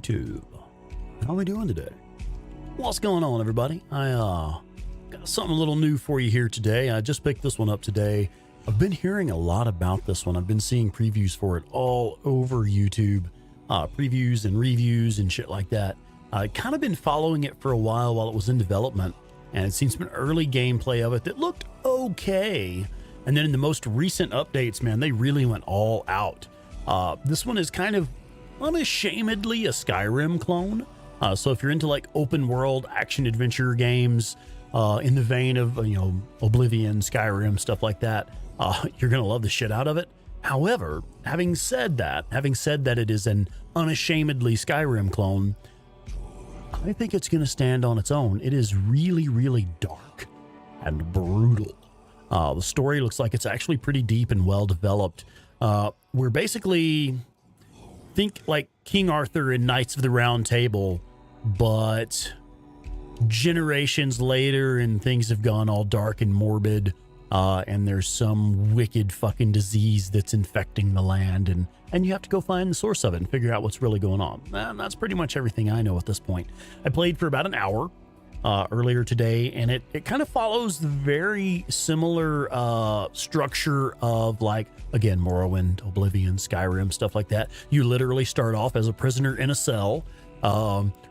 YouTube. How are we doing today? What's going on, everybody? I got something a little new for you here today. I just picked this one up today. I've been hearing a lot about this one. I've been seeing previews for it all over YouTube, previews and reviews and shit like that. I've kind of been following it for a while it was in development, and I'd seen some early gameplay of it that looked okay. And then in the most recent updates, man, they really went all out. This one is kind of unashamedly a Skyrim clone. So if you're into like open world action adventure games, in the vein of, Oblivion, Skyrim, stuff like that, you're going to love the shit out of it. However, having said that it is an unashamedly Skyrim clone, I think it's going to stand on its own. It is really, really dark and brutal. The story looks like it's actually pretty deep and well developed. We're basically, think like King Arthur in Knights of the Round Table, but generations later and things have gone all dark and morbid, and there's some wicked fucking disease that's infecting the land, and you have to go find the source of it and figure out what's really going on. And that's pretty much everything I know at this point. I played for about an hour earlier today, and it kind of follows the very similar structure of, like, again, Morrowind, Oblivion, Skyrim, stuff like that. You literally start off as a prisoner in a cell,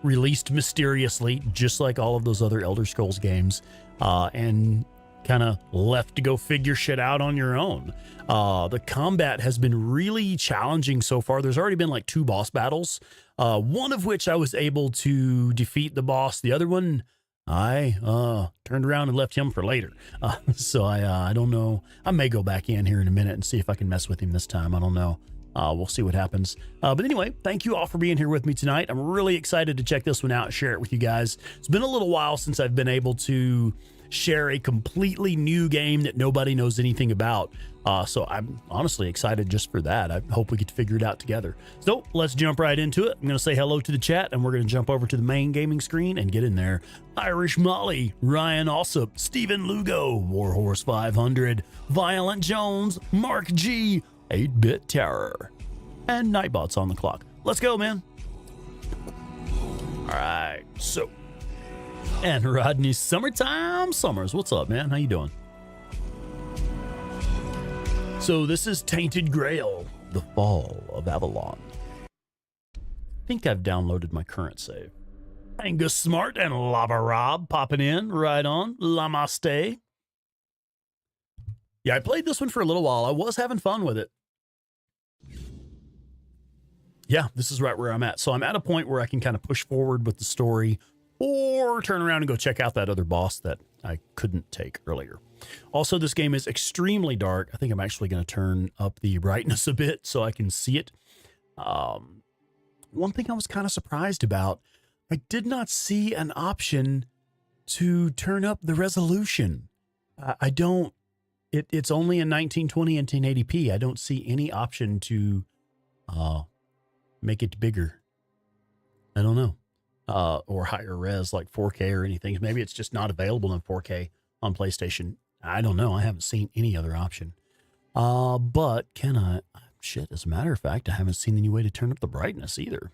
released mysteriously, just like all of those other Elder Scrolls games, and kind of left to go figure shit out on your own. The combat has been really challenging so far. There's already been like 2 boss battles, one of which I was able to defeat the boss. The other one, I turned around and left him for later. So I don't know. I may go back in here in a minute and see if I can mess with him this time. I don't know. We'll see what happens. But anyway, thank you all for being here with me tonight. I'm really excited to check this one out and share it with you guys. It's been a little while since I've been able to share a completely new game that nobody knows anything about. So I'm honestly excited just for that. I hope we get to figure it out together. So let's jump right into it. I'm going to say hello to the chat, and we're going to jump over to the main gaming screen and get in there. Irish Molly, Ryan Alsop, Stephen Lugo, Warhorse 500, Violent Jones, Mark G, 8-Bit Terror, and Nightbot's on the clock. Let's go, man. All right, so, and Rodney Summertime Summers. What's up, man? How you doing? So this is Tainted Grail, The Fall of Avalon. I think I've downloaded my current save. Angus Smart and Lava Rob popping in. Right on. Namaste. Yeah, I played this one for a little while. I was having fun with it. Yeah, this is right where I'm at. So I'm at a point where I can kind of push forward with the story or turn around and go check out that other boss that I couldn't take earlier. Also, this game is extremely dark. I think I'm actually going to turn up the brightness a bit so I can see it. One thing I was kind of surprised about, I did not see an option to turn up the resolution. I don't. It's only in 1920 and 1080p. I don't see any option to make it bigger. I don't know. Or higher res like 4K or anything. Maybe it's just not available in 4K on PlayStation. I don't know. I haven't seen any other option. But can I? Shit, as a matter of fact, I haven't seen any way to turn up the brightness either.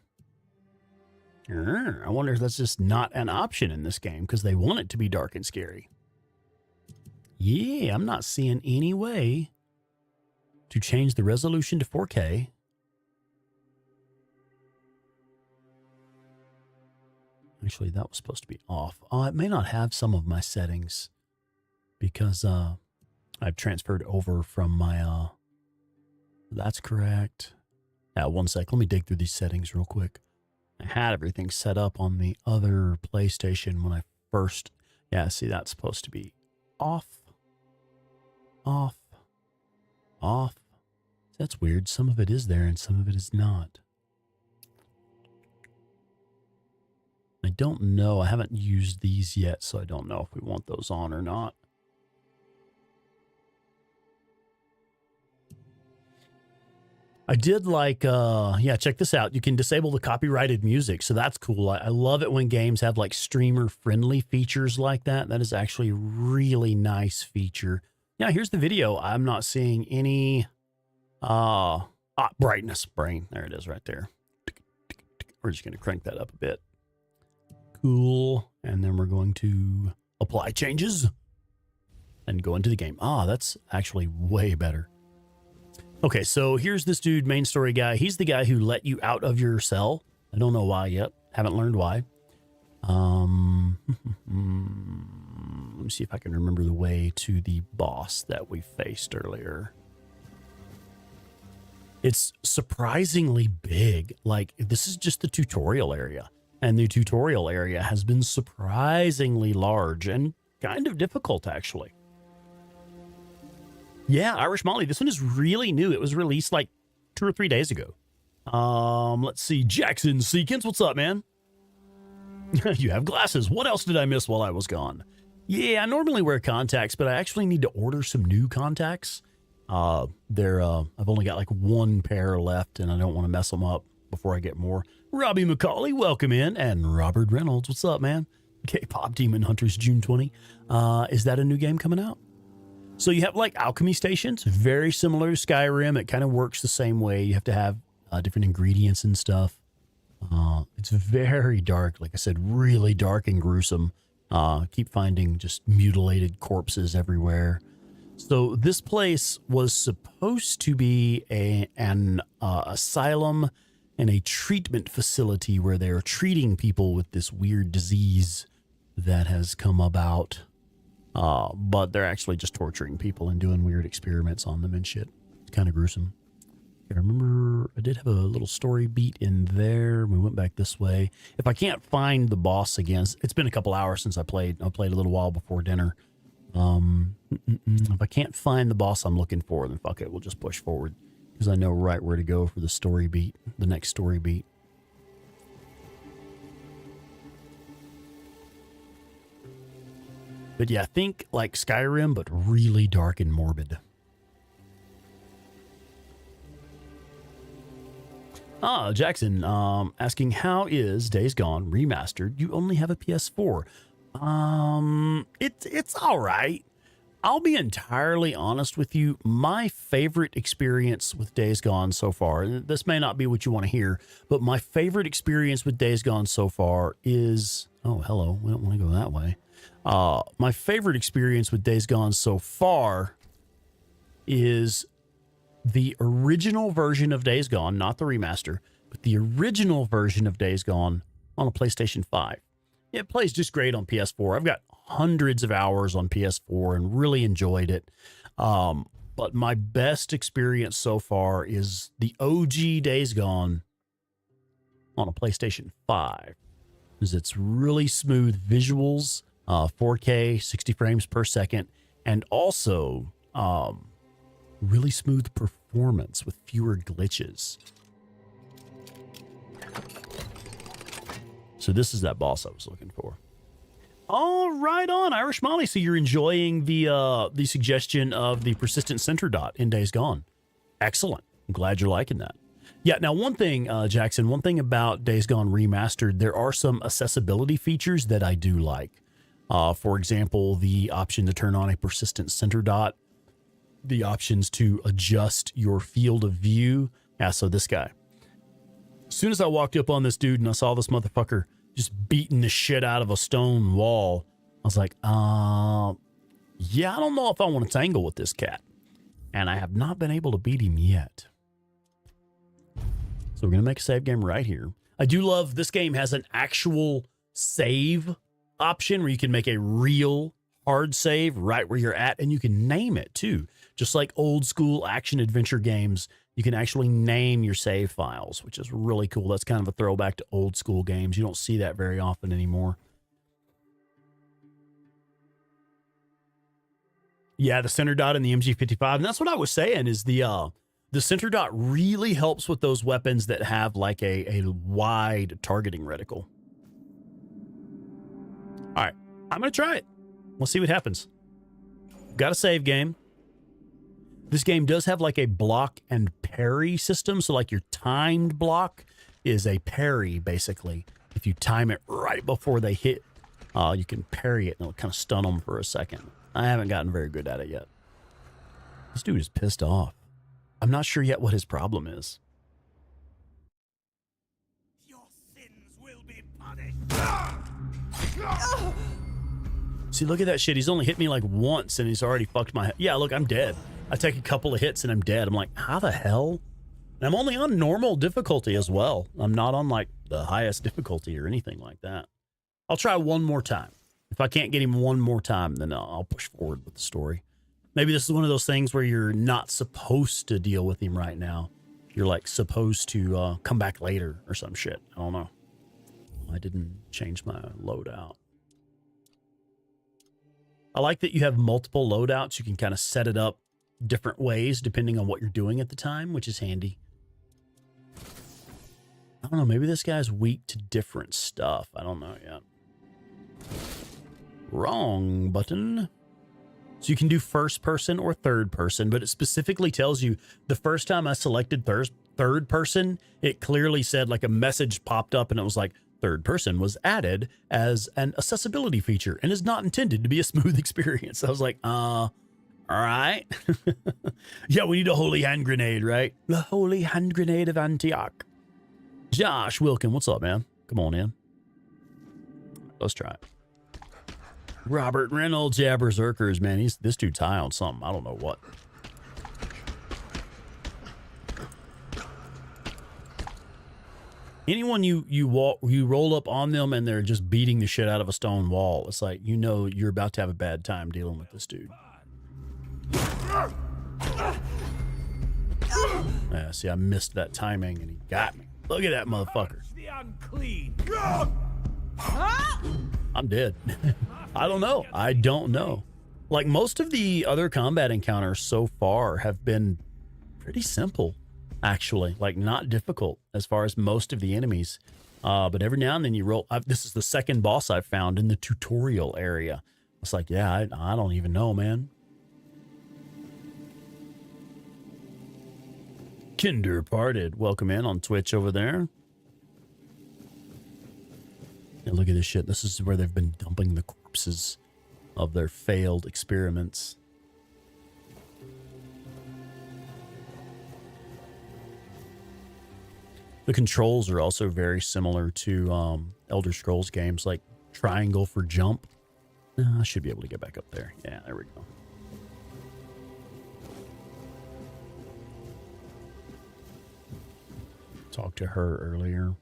I wonder if that's just not an option in this game because they want it to be dark and scary. Yeah, I'm not seeing any way to change the resolution to 4K. Actually, that was supposed to be off. It may not have some of my settings because I've transferred over from my... that's correct. Yeah, one sec. Let me dig through these settings real quick. I had everything set up on the other PlayStation when I first... Yeah, see, that's supposed to be off. Off. That's weird. Some of it is there and some of it is not. I don't know. I haven't used these yet, so I don't know if we want those on or not. I did like, yeah, check this out. You can disable the copyrighted music, so that's cool. I love it when games have like streamer-friendly features like that. That is actually a really nice feature. Yeah, here's the video. I'm not seeing any brightness brain. There it is right there. we're just going to crank that up a bit. Cool. And then we're going to apply changes and go into the game. Ah, that's actually way better. Okay, so here's this dude, main story guy. He's the guy who let you out of your cell. I don't know why yet. Haven't learned why. Let me see if I can remember the way to the boss that we faced earlier. It's surprisingly big. Like, this is just the tutorial area. And the tutorial area has been surprisingly large and kind of difficult, actually. Yeah, Irish Molly, this one is really new. It was released like 2 or 3 days ago. Let's see. Jackson Seekins, what's up, man? You have glasses. What else did I miss while I was gone? Yeah, I normally wear contacts, but I actually need to order some new contacts. I've only got like 1 pair left, and I don't want to mess them up before I get more. Robbie McCauley, welcome in. And Robert Reynolds, what's up, man? K-Pop Demon Hunters, June 20. Is that a new game coming out? So you have like alchemy stations, very similar to Skyrim. It kind of works the same way. You have to have different ingredients and stuff. It's very dark. Like I said, really dark and gruesome. Keep finding just mutilated corpses everywhere. So this place was supposed to be an asylum and a treatment facility where they're treating people with this weird disease that has come about. But they're actually just torturing people and doing weird experiments on them and shit. It's kind of gruesome. I remember I did have a little story beat in there. We went back this way. If I can't find the boss again, it's been a couple hours since I played. I played a little while before dinner. If I can't find the boss I'm looking for, then fuck it. We'll just push forward because I know right where to go for the story beat, the next story beat. But yeah, think like Skyrim, but really dark and morbid. Jackson, asking, how is Days Gone remastered? You only have a PS4. It's all right. I'll be entirely honest with you. My favorite experience with Days Gone so far, and this may not be what you want to hear, but my favorite experience with Days Gone so far is, oh, hello. We don't want to go that way. My favorite experience with Days Gone so far is the original version of Days Gone, not the remaster, but the original version of Days Gone on a PlayStation 5. It plays just great on PS4. I've got hundreds of hours on PS4 and really enjoyed it. But my best experience so far is the OG Days Gone on a PlayStation 5. Because it's really smooth visuals, 4K, 60 frames per second, and also really smooth performance with fewer glitches. So this is that boss I was looking for. All right on, Irish Molly. So you're enjoying the suggestion of the persistent center dot in Days Gone. Excellent. I'm glad you're liking that. Yeah, now one thing, Jackson, one thing about Days Gone Remastered, there are some accessibility features that I do like. For example, the option to turn on a persistent center dot, the options to adjust your field of view. Yeah, so this guy. As soon as I walked up on this dude and I saw this motherfucker just beating the shit out of a stone wall, I was like, yeah, I don't know if I want to tangle with this cat. And I have not been able to beat him yet. So we're going to make a save game right here. I do love this game has an actual save option where you can make a real hard save right where you're at, and you can name it too. Just like old school action adventure games, you can actually name your save files, which is really cool. That's kind of a throwback to old school games. You don't see that very often anymore. Yeah, the center dot in the MG55. And that's what I was saying is the center dot really helps with those weapons that have like a wide targeting reticle. All right, I'm going to try it. We'll see what happens. Got a save game. This game does have like a block and parry system. So like your timed block is a parry, basically. If you time it right before they hit, you can parry it and it'll kind of stun them for a second. I haven't gotten very good at it yet. This dude is pissed off. I'm not sure yet what his problem is. Your See, look at that shit. He's only hit me like once and he's already fucked my head. Yeah, look, I'm dead. I take a couple of hits and I'm dead. I'm like, how the hell? And I'm only on normal difficulty as well. I'm not on like the highest difficulty or anything like that. I'll try one more time. If I can't get him one more time, then I'll push forward with the story. Maybe this is one of those things where you're not supposed to deal with him right now. You're like supposed to come back later or some shit. I don't know. I didn't change my loadout. I like that you have multiple loadouts. You can kind of set it up different ways depending on what you're doing at the time, which is handy. I don't know. Maybe this guy's weak to different stuff. I don't know yet. Wrong button. So you can do first person or third person, but it specifically tells you the first time I selected third person, it clearly said like a message popped up and it was like, third person was added as an accessibility feature and is not intended to be a smooth experience. I was like, all right. Yeah, we need a holy hand grenade, right? The holy hand grenade of Antioch. Josh Wilkin, what's up, man? Come on in. Let's try it. Robert Reynolds, yeah, Berserkers, man. This dude's high on something. I don't know what. Anyone you roll up on them and they're just beating the shit out of a stone wall, it's like, you know, you're about to have a bad time dealing with this dude. Yeah, see, I missed that timing and he got me. Look at that motherfucker. I'm dead. I don't know. I don't know. Like most of the other combat encounters so far have been pretty simple. Actually, like not difficult as far as most of the enemies. But every now and then you roll. This is the second boss I've found in the tutorial area. It's like, yeah, I don't even know, man. Kinder Parted, welcome in on Twitch over there. And look at this shit. This is where they've been dumping the corpses of their failed experiments. The controls are also very similar to Elder Scrolls games, like triangle for jump. I should be able to get back up there. Yeah, there we go. Talked to her earlier.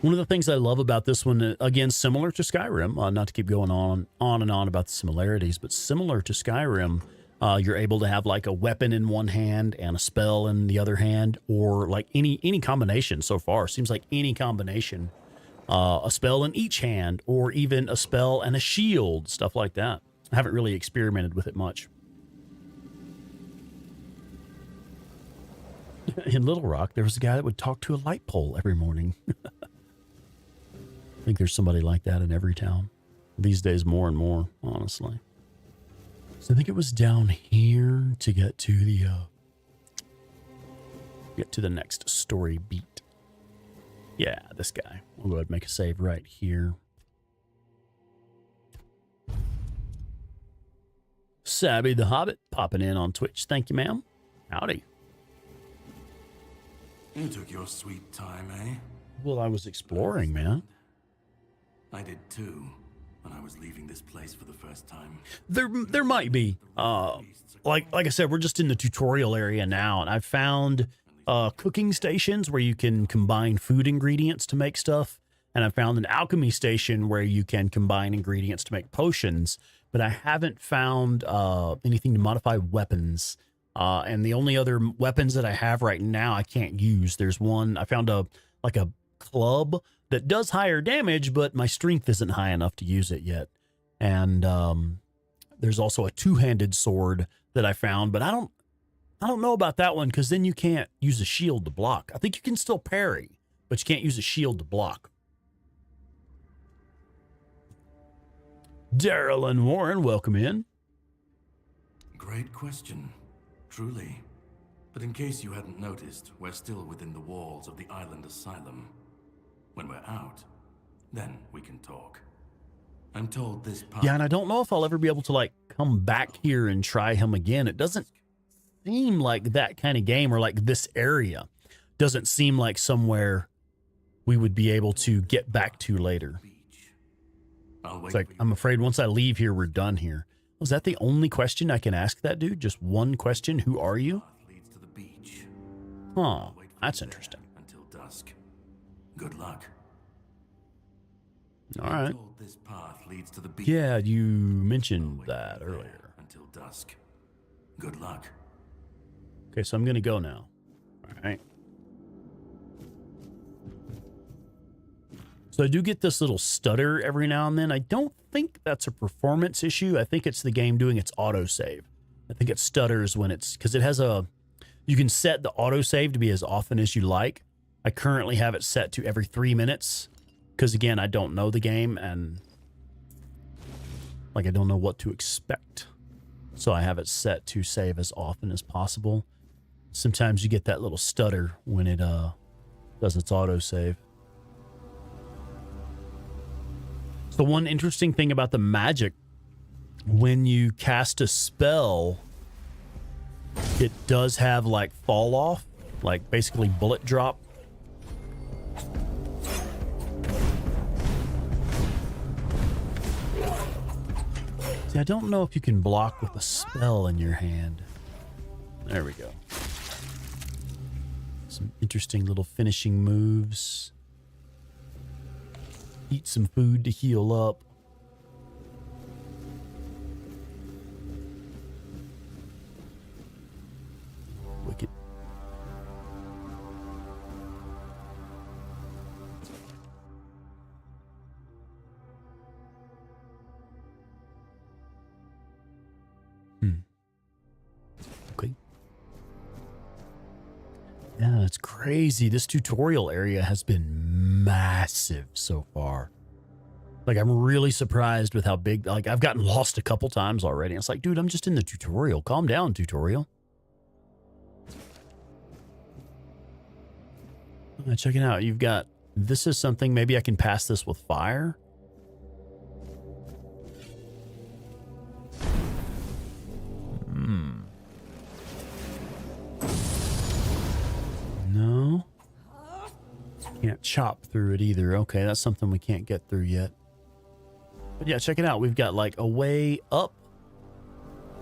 One of the things I love about this one, again, similar to Skyrim, not to keep going on and on about the similarities, but similar to Skyrim, you're able to have like a weapon in one hand and a spell in the other hand, or like any combination so far. Seems like any combination, a spell in each hand, or even a spell and a shield, stuff like that. I haven't really experimented with it much. In Little Rock, there was a guy that would talk to a light pole every morning. I think there's somebody like that in every town. These days, more and more, honestly. So I think it was down here to get to the next story beat. Yeah, this guy. We'll go ahead and make a save right here. Sabby the Hobbit popping in on Twitch. Thank you, ma'am. Howdy. You took your sweet time, eh? Well, I was exploring, man. I did too, when I was leaving this place for the first time. There might be. Like I said, we're just in the tutorial area now, and I've found cooking stations where you can combine food ingredients to make stuff, and I found an alchemy station where you can combine ingredients to make potions, but I haven't found anything to modify weapons. And the only other weapons that I have right now I can't use. There's one, I found a club that does higher damage, but my strength isn't high enough to use it yet. And there's also a two-handed sword that I found, but I don't know about that one, because then you can't use a shield to block. I think you can still parry, but you can't use a shield to block. Daryl and Warren, welcome in. Great question, truly. But in case you hadn't noticed, we're still within the walls of the island asylum. When we're out, then we can talk. I'm told this part... Yeah, and I don't know if I'll ever be able to, like, come back here and try him again. It doesn't seem like that kind of game, or like this area doesn't seem like somewhere we would be able to get back to later. Beach. I'll wait It's like, for you. I'm afraid once I leave here, we're done here. Was that the only question I can ask that dude? Just one question? Who are you? Path leads to the beach. Huh, I'll wait for that's you there interesting. until dusk. Good luck. All right. Told this path leads to the beach. Yeah, you I'll mentioned wait for that you there earlier. until dusk. Good luck. Okay, so I'm going to go now. All right. So I do get this little stutter every now and then. I don't think that's a performance issue. I think it's the game doing its autosave. I think it stutters when it's, because it has a, you can set the autosave to be as often as you like. I currently have it set to every 3 minutes because, again, I don't know the game and like I don't know what to expect. So I have it set to save as often as possible. Sometimes you get that little stutter when it does its autosave. So one interesting thing about the magic, when you cast a spell, it does have like fall off, like basically bullet drop. See, I don't know if you can block with a spell in your hand. There we go. Some interesting little finishing moves. Eat some food to heal up. Wicked. Okay. Yeah, it's crazy. This tutorial area has been massive so far. Like, I'm really surprised with how big, like, I've gotten lost a couple times already. It's like, dude, I'm just in the tutorial. Calm down, tutorial. Check it out. You've got, this is something, maybe I can pass this with fire. No. Can't chop through it either. Okay, that's something we can't get through yet. But yeah, check it out. We've got like a way up,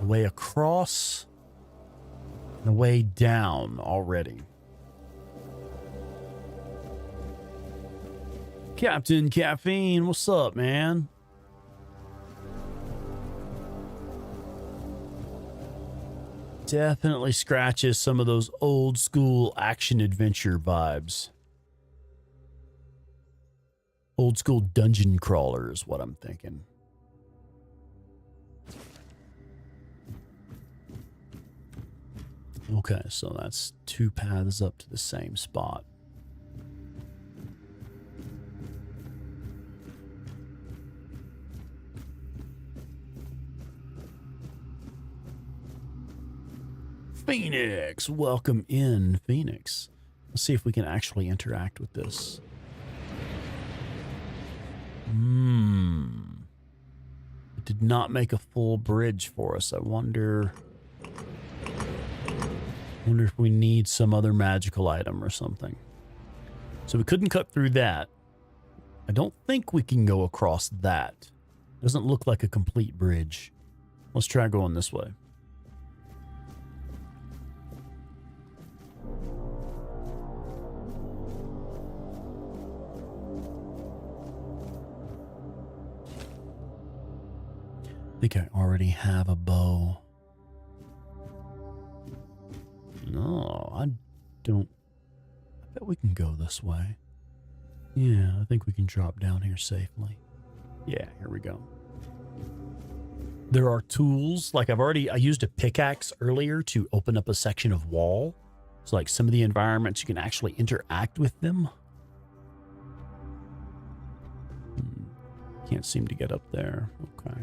a way across, and a way down already. Captain Caffeine, what's up, man? Definitely scratches some of those old school action adventure vibes. Old school dungeon crawler is what I'm thinking. Okay, so that's 2 paths up to the same spot. Phoenix, welcome in, Phoenix. Let's see if we can actually interact with this. It did not make a full bridge for us. I wonder if we need some other magical item or something. So we couldn't cut through that. I don't think we can go across that. Doesn't look like a complete bridge. Let's try going this way. I think I already have a bow. No, I don't. I bet we can go this way. Yeah, I think we can drop down here safely. Yeah, here we go. There are tools, like I used a pickaxe earlier to open up a section of wall. So like some of the environments, you can actually interact with them. Can't seem to get up there. Okay.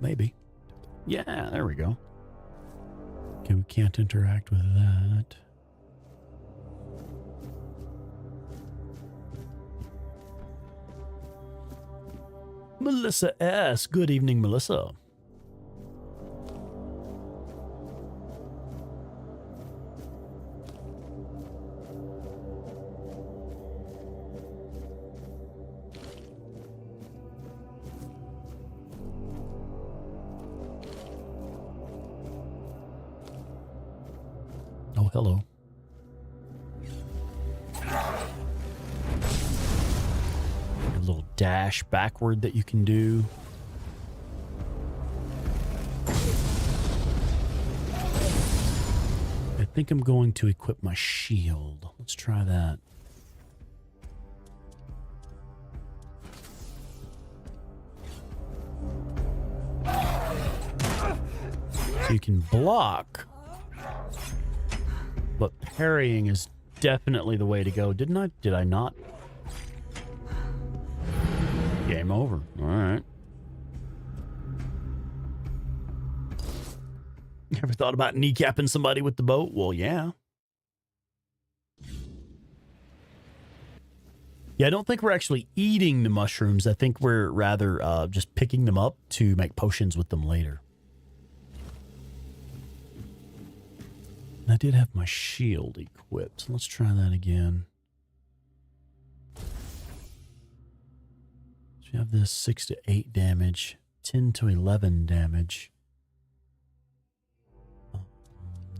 Maybe. Yeah, there we go. Okay, we can't interact with that. Melissa S. Good evening, Melissa. Oh, hello. A little dash backward that you can do. I think I'm going to equip my shield. Let's try that. So you can block, but parrying is definitely the way to go. Did I not? Game over. All right. Ever thought about kneecapping somebody with the boat? Well, yeah. Yeah, I don't think we're actually eating the mushrooms. I think we're rather just picking them up to make potions with them later. I did have my shield equipped. So let's try that again. So we have this 6 to 8 damage, 10 to 11 damage.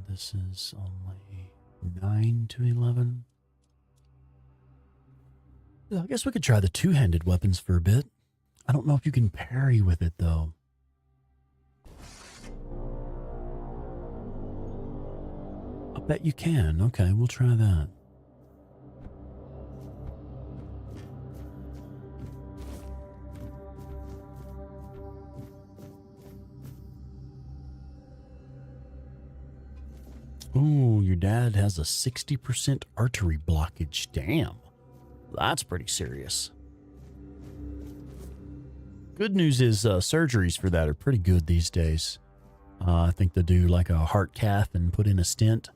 This is only 9 to 11. I guess we could try the two-handed weapons for a bit. I don't know if you can parry with it, though. I bet you can. Okay, we'll try that. Ooh, your dad has a 60% artery blockage. Damn. That's pretty serious. Good news is surgeries for that are pretty good these days. I think they do like a heart cath and put in a stent.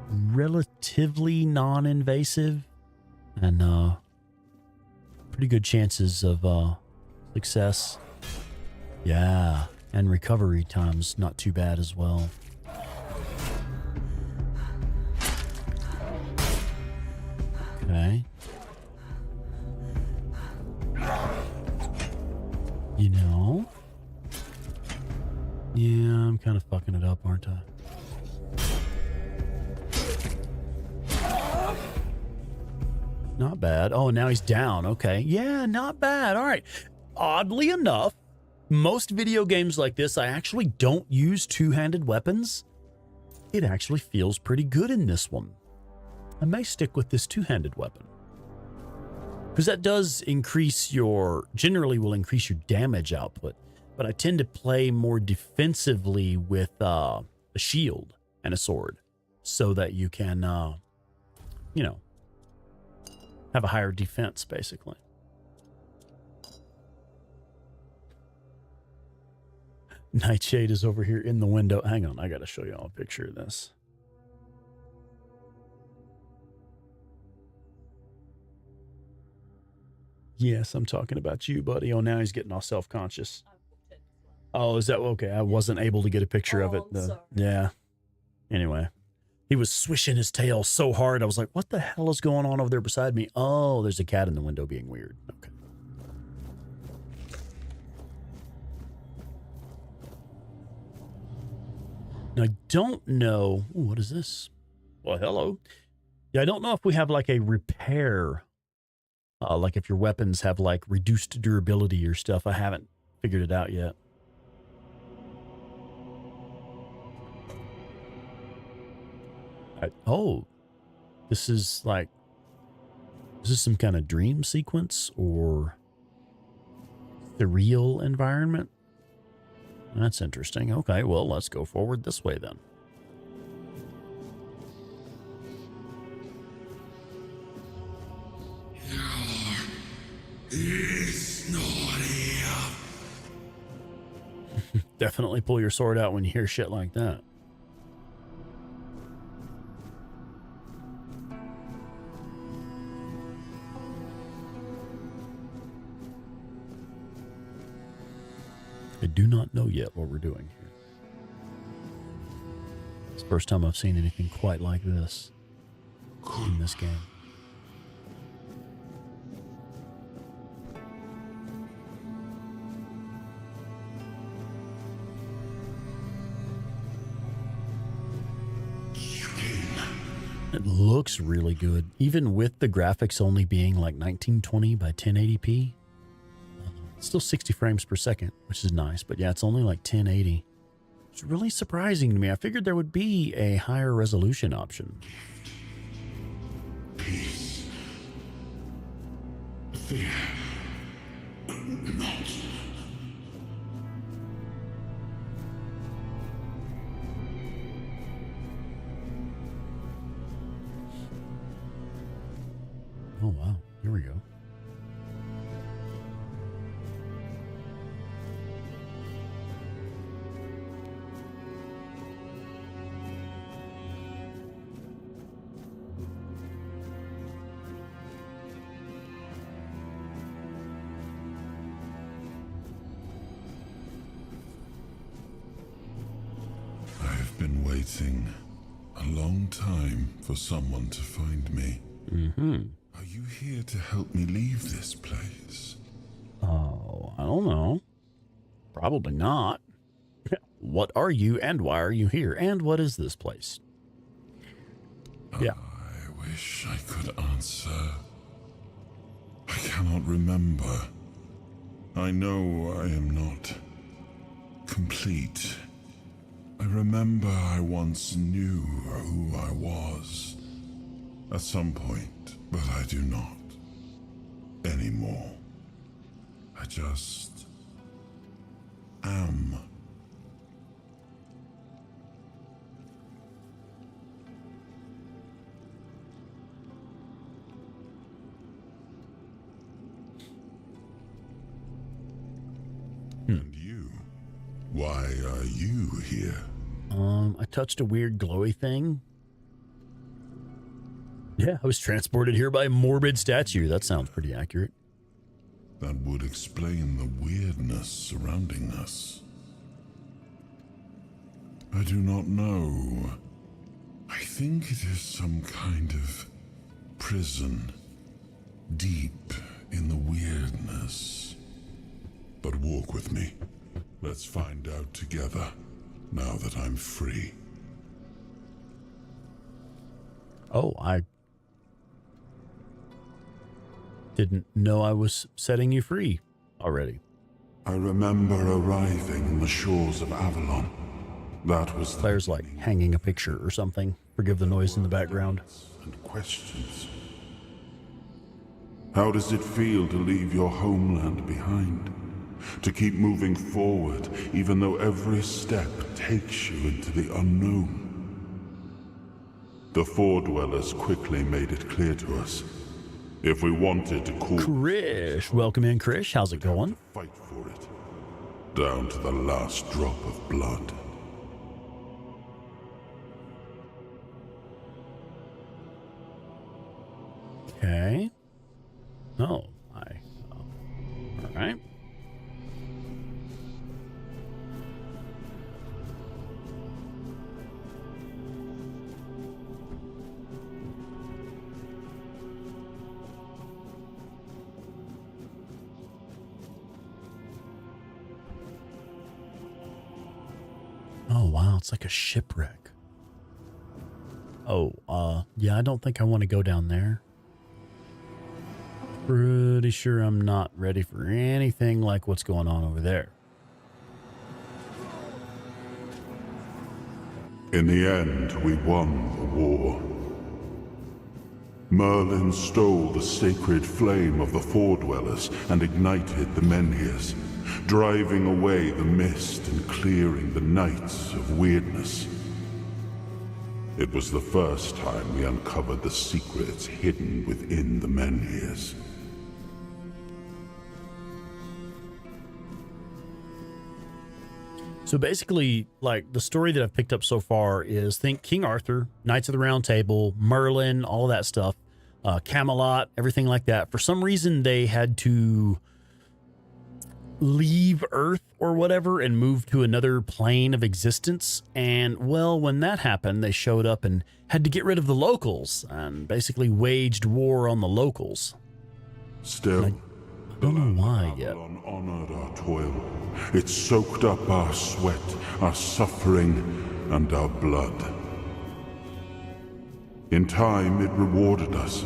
Relatively non-invasive and pretty good chances of success. Yeah, and recovery time's not too bad as well. Okay. You know? Yeah, I'm kind of fucking it up, aren't I? Not bad. Oh, now he's down. Okay. Yeah, not bad. All right. Oddly enough, most video games like this, I actually don't use two-handed weapons. It actually feels pretty good in this one. I may stick with this two-handed weapon. Because that does increase generally will increase your damage output. But I tend to play more defensively with a shield and a sword. So that you can, you know, have a higher defense, basically. Nightshade is over here in the window. Hang on, I got to show you all a picture of this. Yes, I'm talking about you, buddy. Oh, now he's getting all self-conscious. Oh, is that okay? I wasn't able to get a picture of it. Yeah. Anyway, he was swishing his tail so hard. I was like, what the hell is going on over there beside me? Oh, there's a cat in the window being weird. Okay. Now, I don't know. Ooh, what is this? Well, hello. Yeah, I don't know if we have like a repair. Like if your weapons have like reduced durability or stuff. I haven't figured it out yet. This is like, is this some kind of dream sequence or the real environment? That's interesting. Okay, well, let's go forward this way then. He's not here. Definitely pull your sword out when you hear shit like that. I do not know yet what we're doing here. It's the first time I've seen anything quite like this in this game. It looks really good, even with the graphics only being like 1920 by 1080p. It's still 60 frames per second, which is nice, but yeah, it's only like 1080. It's really surprising to me. I figured there would be a higher resolution option. Peace. Fear. Not. Oh, wow. Here we go. I've been waiting a long time for someone to find me. Mm-hmm. Are you here to help me leave this place? Oh, I don't know. Probably not. What are you and why are you here? And what is this place? Yeah. I wish I could answer. I cannot remember. I know I am not complete. I remember I once knew who I was at some point, but I do not anymore. I just am. And you? Why are you here? I touched a weird glowy thing. Yeah, I was transported here by a morbid statue. That sounds pretty accurate. That would explain the weirdness surrounding us. I do not know. I think it is some kind of prison, deep in the weirdness. But walk with me. Let's find out together, now that I'm free. Oh, I didn't know I was setting you free already. I remember arriving on the shores of Avalon. That was the Claire's like hanging a picture or something. Forgive the noise in the background. and questions. How does it feel to leave your homeland behind? To keep moving forward, even though every step takes you into the unknown? The Four Dwellers quickly made it clear to us. If we wanted to call Krish, welcome in, Krish. How's it going? fight for it, down to the last drop of blood. Okay. Oh, all right. Oh, wow. It's like a shipwreck. Oh, yeah, I don't think I want to go down there. Pretty sure I'm not ready for anything like what's going on over there. In the end, we won the war. Merlin stole the sacred flame of the Four Dwellers and ignited the Menhirs, driving away the mist and clearing the nights of weirdness. It was the first time we uncovered the secrets hidden within the Menhirs. So basically, like, the story that I've picked up so far is, think King Arthur, Knights of the Round Table, Merlin, all that stuff, Camelot, everything like that. For some reason, they had to leave Earth or whatever and move to another plane of existence. And, well, when that happened, they showed up and had to get rid of the locals and basically waged war on the locals. Still, I don't know why yet. Avalon honored our toil. It soaked up our sweat, our suffering, and our blood. In time, it rewarded us.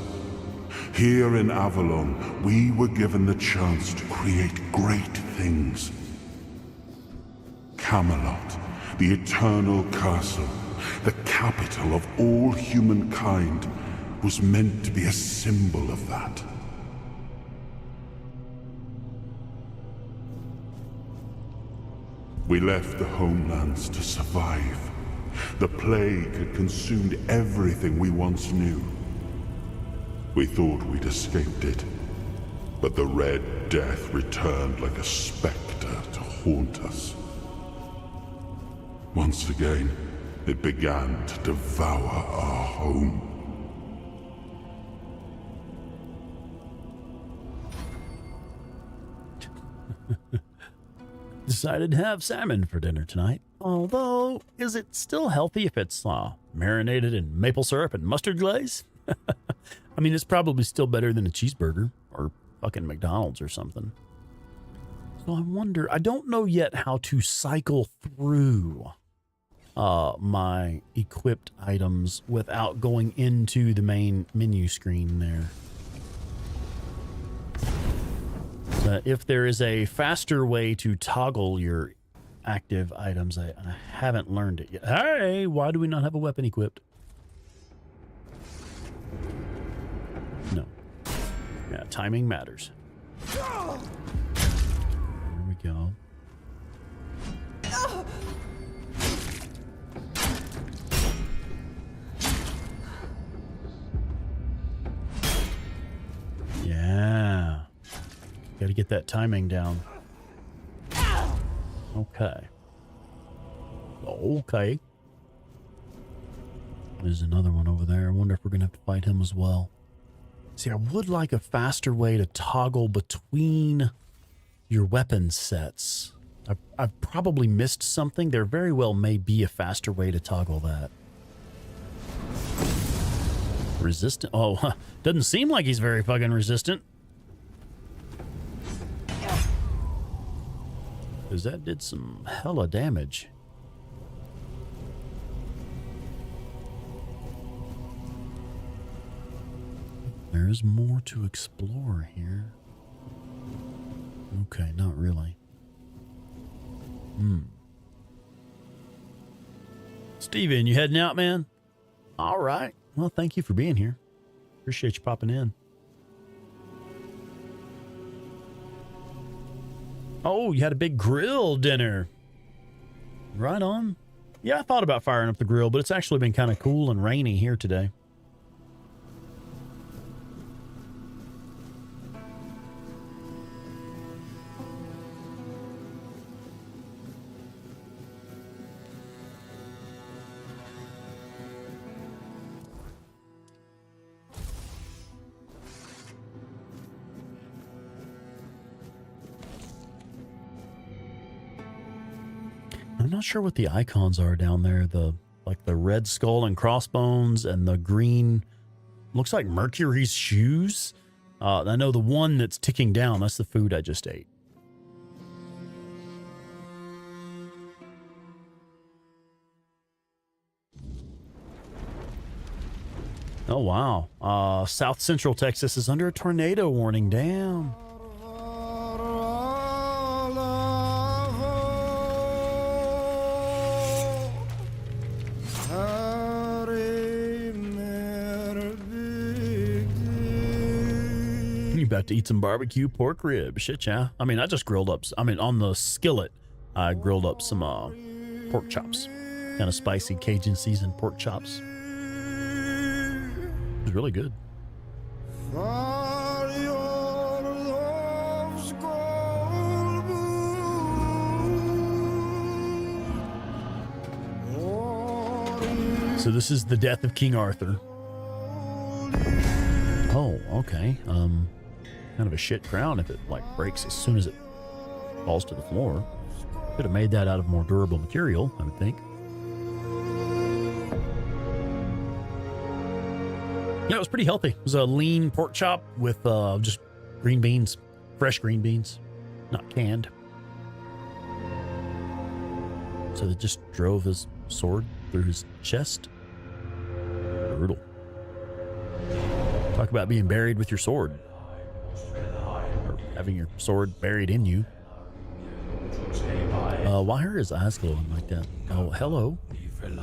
Here in Avalon, we were given the chance to create great things. Camelot, the eternal castle, the capital of all humankind, was meant to be a symbol of that. We left the homelands to survive. The plague had consumed everything we once knew. We thought we'd escaped it, but the Red Death returned like a specter to haunt us. Once again, it began to devour our home. Decided to have salmon for dinner tonight. Although, is it still healthy if it's marinated in maple syrup and mustard glaze? I mean, it's probably still better than a cheeseburger or fucking McDonald's or something. So I wonder, I don't know yet how to cycle through my equipped items without going into the main menu screen there. If there is a faster way to toggle your active items, I haven't learned it yet. Hey, why do we not have a weapon equipped? No. Yeah, timing matters. There we go. Yeah. Got to get that timing down. Okay. Okay. There's another one over there. I wonder if we're going to have to fight him as well. See, I would like a faster way to toggle between your weapon sets. I've probably missed something. There very well may be a faster way to toggle that. Resistant. Oh, doesn't seem like he's very fucking resistant. Because that did some hella damage. There's more to explore here. Okay, not really. Steven, you heading out, man? All right. Well, thank you for being here. Appreciate you popping in. Oh, you had a big grill dinner. Right on. Yeah, I thought about firing up the grill, but it's actually been kind of cool and rainy here today. I'm not sure what the icons are down there. Like the red skull and crossbones and the green, looks like Mercury's shoes. I know the one that's ticking down, that's the food I just ate. Oh, wow. South Central Texas is under a tornado warning. Damn. About to eat some barbecue pork ribs. Shit, yeah. I mean, I just grilled up, on the skillet, I grilled up some pork chops. Kind of spicy Cajun seasoned pork chops. It was really good. So this is the death of King Arthur. Oh, okay. Kind of a shit crown if it like breaks as soon as it falls to the floor. Could have made that out of more durable material, I would think. Yeah, it was pretty healthy. It was a lean pork chop with just green beans, fresh green beans, not canned. So they just drove his sword through his chest. Brutal. talk about being buried with your sword. Or having your sword buried in you. Why are his eyes glowing like that? Oh, hello. I'm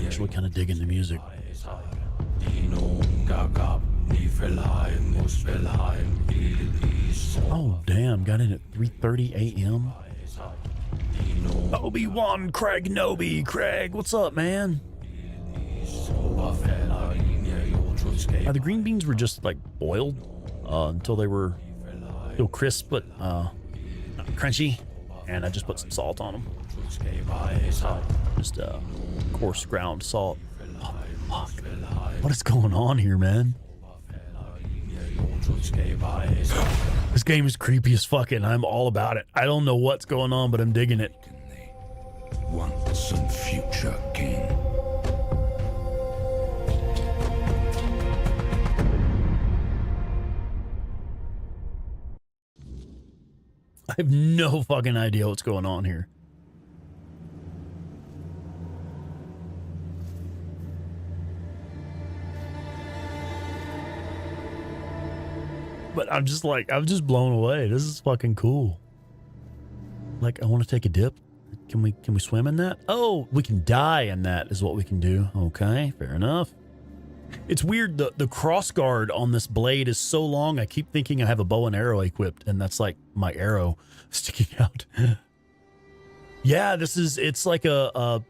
actually kind of digging the music. Oh, damn. Got in at 3:30 a.m. Obi-Wan Craig Nobi. Craig, what's up, man? The green beans were just like boiled until they were still crisp but not crunchy, and I just put some salt on them. Just coarse ground salt. Oh, fuck. What is going on here, man? This game is creepy as fuck, and I'm all about it. I don't know what's going on, but I'm digging it. Once and future king. I have no fucking idea what's going on here. But I'm just blown away. This is fucking cool. Like, I want to take a dip. Can we swim in that? Oh, we can die in that is what we can do. Okay, fair enough. It's weird. The cross guard on this blade is so long. I keep thinking I have a bow and arrow equipped, and that's like my arrow sticking out. Yeah, it's like a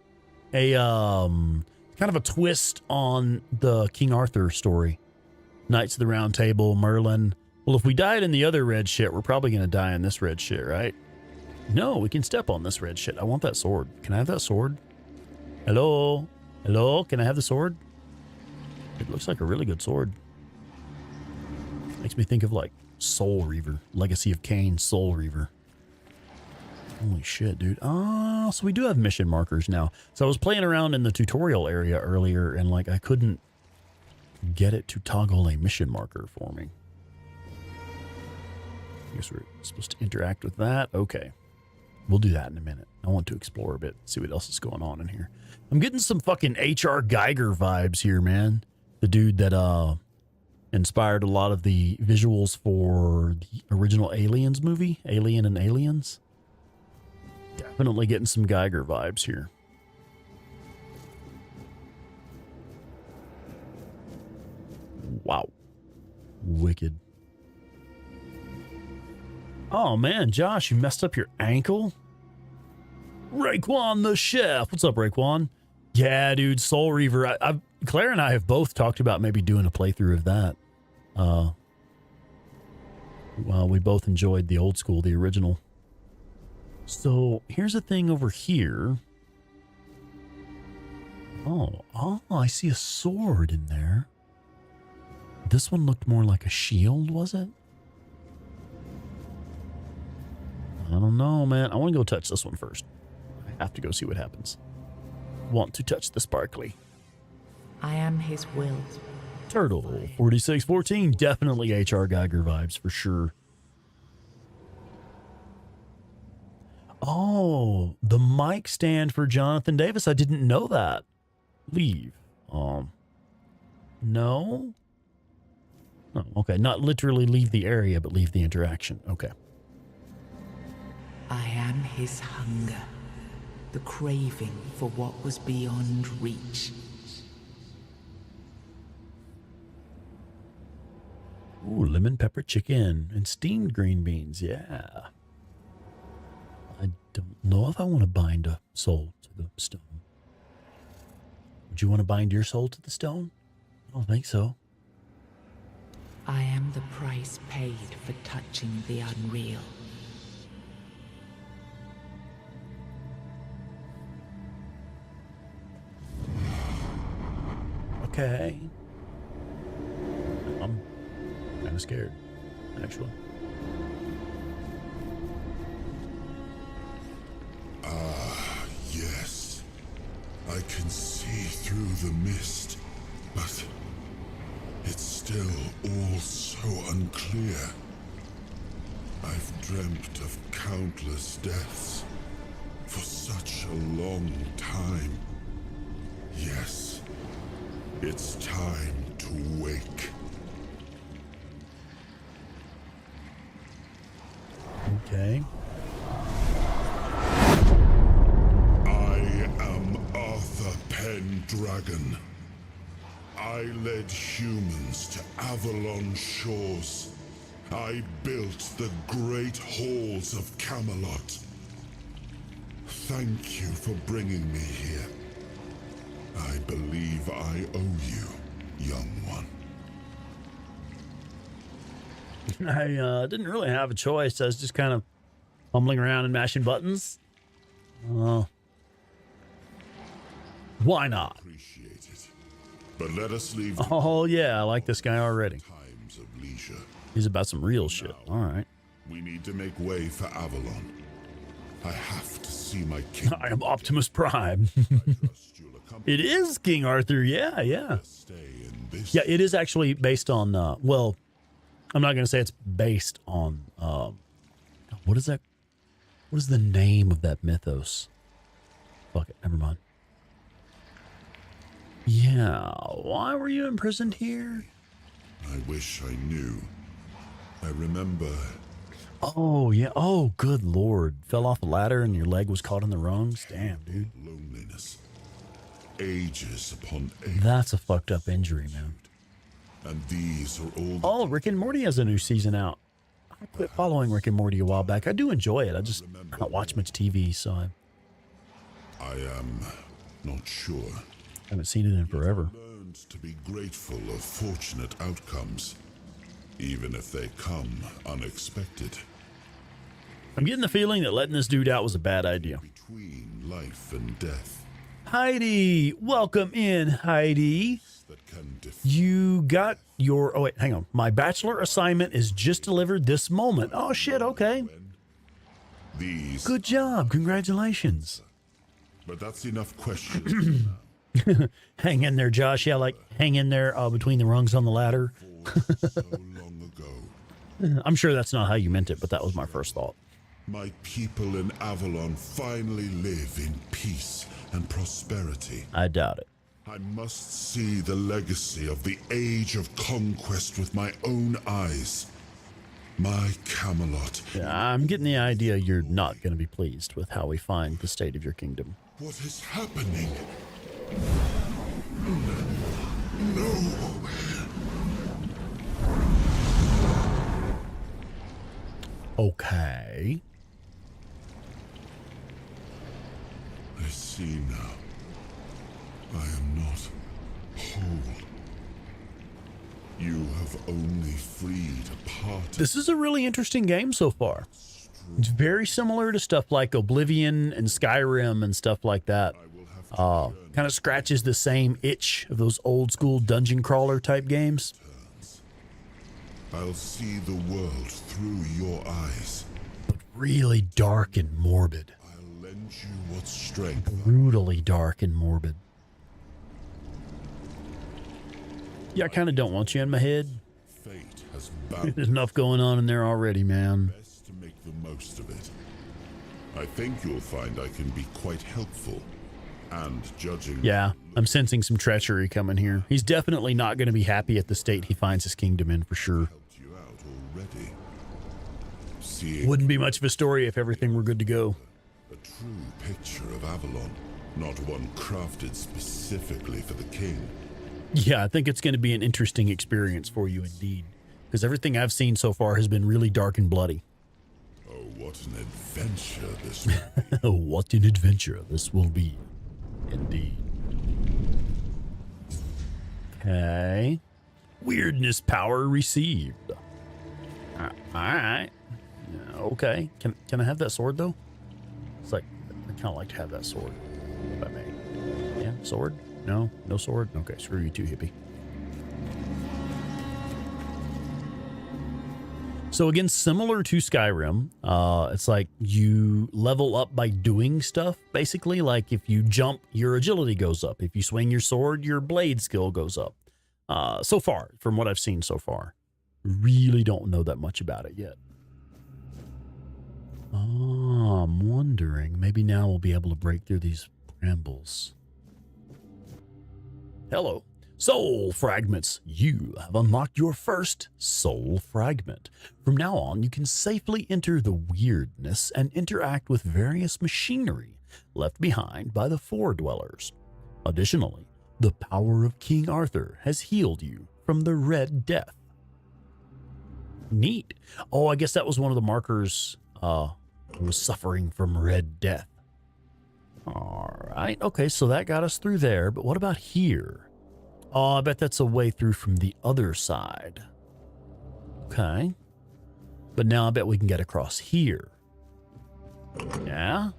kind of a twist on the King Arthur story. Knights of the Round Table, Merlin. Well, if we died in the other red shit, we're probably going to die in this red shit, right? No, we can step on this red shit. I want that sword. Can I have that sword? Hello? Hello? Can I have the sword? It looks like a really good sword. Makes me think of like Soul Reaver. Legacy of Kain, Soul Reaver. Holy shit, dude. Oh, so we do have mission markers now. So I was playing around in the tutorial area earlier, and like I couldn't get it to toggle a mission marker for me. I guess we're supposed to interact with that. Okay. We'll do that in a minute. I want to explore a bit, see what else is going on in here. I'm getting some fucking H.R. Geiger vibes here, man. The dude that inspired a lot of the visuals for the original Aliens movie, Alien and Aliens. Definitely getting some Geiger vibes here. Wow. Wicked. Oh, man, Josh, you messed up your ankle? Raekwon the chef. What's up, Raekwon? Yeah, dude, Soul Reaver. Claire and I have both talked about maybe doing a playthrough of that. Well, we both enjoyed the old school, the original. So here's a thing over here. Oh, I see a sword in there. This one looked more like a shield, was it? I don't know, man. I want to go touch this one first. I have to go see what happens. Want to touch the sparkly. I am his will. Turtle 4614. Definitely H.R. Geiger vibes for sure. Oh, the mic stand for Jonathan Davis. I didn't know that. Leave. No? Oh, okay. Not literally leave the area, but leave the interaction. Okay. I am his hunger, the craving for what was beyond reach. Ooh, lemon pepper chicken and steamed green beans. Yeah. I don't know if I want to bind a soul to the stone. Would you want to bind your soul to the stone? I don't think so. I am the price paid for touching the unreal. Okay. I'm kind of scared, actually. Yes. I can see through the mist, but it's still all so unclear. I've dreamt of countless deaths for such a long time. Yes, It's time to wake. Okay. I am Arthur Pendragon. I led humans to Avalon shores. I built the great halls of Camelot. Thank you for bringing me here. I believe I owe you, young one. I didn't really have a choice. I was just kind of fumbling around and mashing buttons. Why not? Appreciate it. But let us leave Oh, yeah, I like this guy already. times of leisure. He's about some real shit. All right. We need to make way for Avalon. I have to see my king. I am Optimus Prime. I trust you'll accompany It is King Arthur. Yeah, yeah. stay in this. Yeah, it is actually based on, well, I'm not going to say it's based on, what is that? What is the name of that mythos? Fuck it, never mind. Yeah, why were you imprisoned here? I wish I knew. I remember Oh, yeah. Oh, good Lord. Fell off a ladder and your leg was caught in the rungs? Damn, dude. loneliness. Ages upon ages. That's a fucked up injury, man. And these are all Oh, Rick and Morty has a new season out. I quit following Rick and Morty a while back. I do enjoy it. I just don't watch much TV, so I I am not sure. haven't seen it in forever. Learned to be grateful of fortunate outcomes, even if they come unexpected. I'm getting the feeling that letting this dude out was a bad idea. Between life and death, Heidi, welcome in, Heidi. that can You got your, oh wait, hang on. My bachelor assignment is just delivered this moment. Oh shit, okay. these. Good job, congratulations. But that's enough questions. Hang in there, Josh. Yeah, like hang in there between the rungs on the ladder. So long ago, I'm sure that's not how you meant it, but that was my first thought. my people in Avalon finally live in peace and prosperity. I doubt it. I must see the legacy of the age of conquest with my own eyes. My Camelot. Yeah, I'm getting the idea you're not going to be pleased with how we find the state of your kingdom. What is happening? No. Okay. I see now. I am not whole. You have only freed a part. This is a really interesting game so far. It's very similar to stuff like Oblivion and Skyrim and stuff like that. Kind of scratches the same itch of those old school dungeon crawler type games. I'll see the world through your eyes. Really dark and morbid. I'll lend you what strength. Brutally dark and morbid. Yeah, I kind of don't want you in my head. Fate has bound There's enough going on in there already, man. us to make the most of it. I think you'll find I can be quite helpful. And judging Yeah, I'm sensing some treachery coming here. He's definitely not going to be happy at the state he finds his kingdom in, for sure. helped you out already. Seeing Wouldn't be much of a story if everything were good to go. a true picture of Avalon, not one crafted specifically for the king. Yeah, I think it's going to be an interesting experience for you indeed. Because everything I've seen so far has been really dark and bloody. Oh, what an adventure this will be. What an adventure this will be. Indeed. Okay. Weirdness power received. Alright. Yeah, okay. Can I have that sword though? It's like, I kind of like to have that sword. If I may. Yeah, sword? No? No sword? Okay, screw you too, hippie. So again, similar to Skyrim, it's like you level up by doing stuff, basically. Like if you jump, your agility goes up. If you swing your sword, your blade skill goes up. So far, from what I've seen so far. Really don't know that much about it yet. Oh, I'm wondering. Maybe now we'll be able to break through these brambles. Hello. Soul fragments. You have unlocked your first soul fragment. From now on, you can safely enter the weirdness and interact with various machinery left behind by the Four Dwellers. Additionally, the power of King Arthur has healed you from the Red Death. Neat. Oh, I guess that was one of the markers who was suffering from Red Death. All right. Okay, so that got us through there, but what about here? Oh, I bet that's a way through from the other side. Okay. But now I bet we can get across here. Yeah?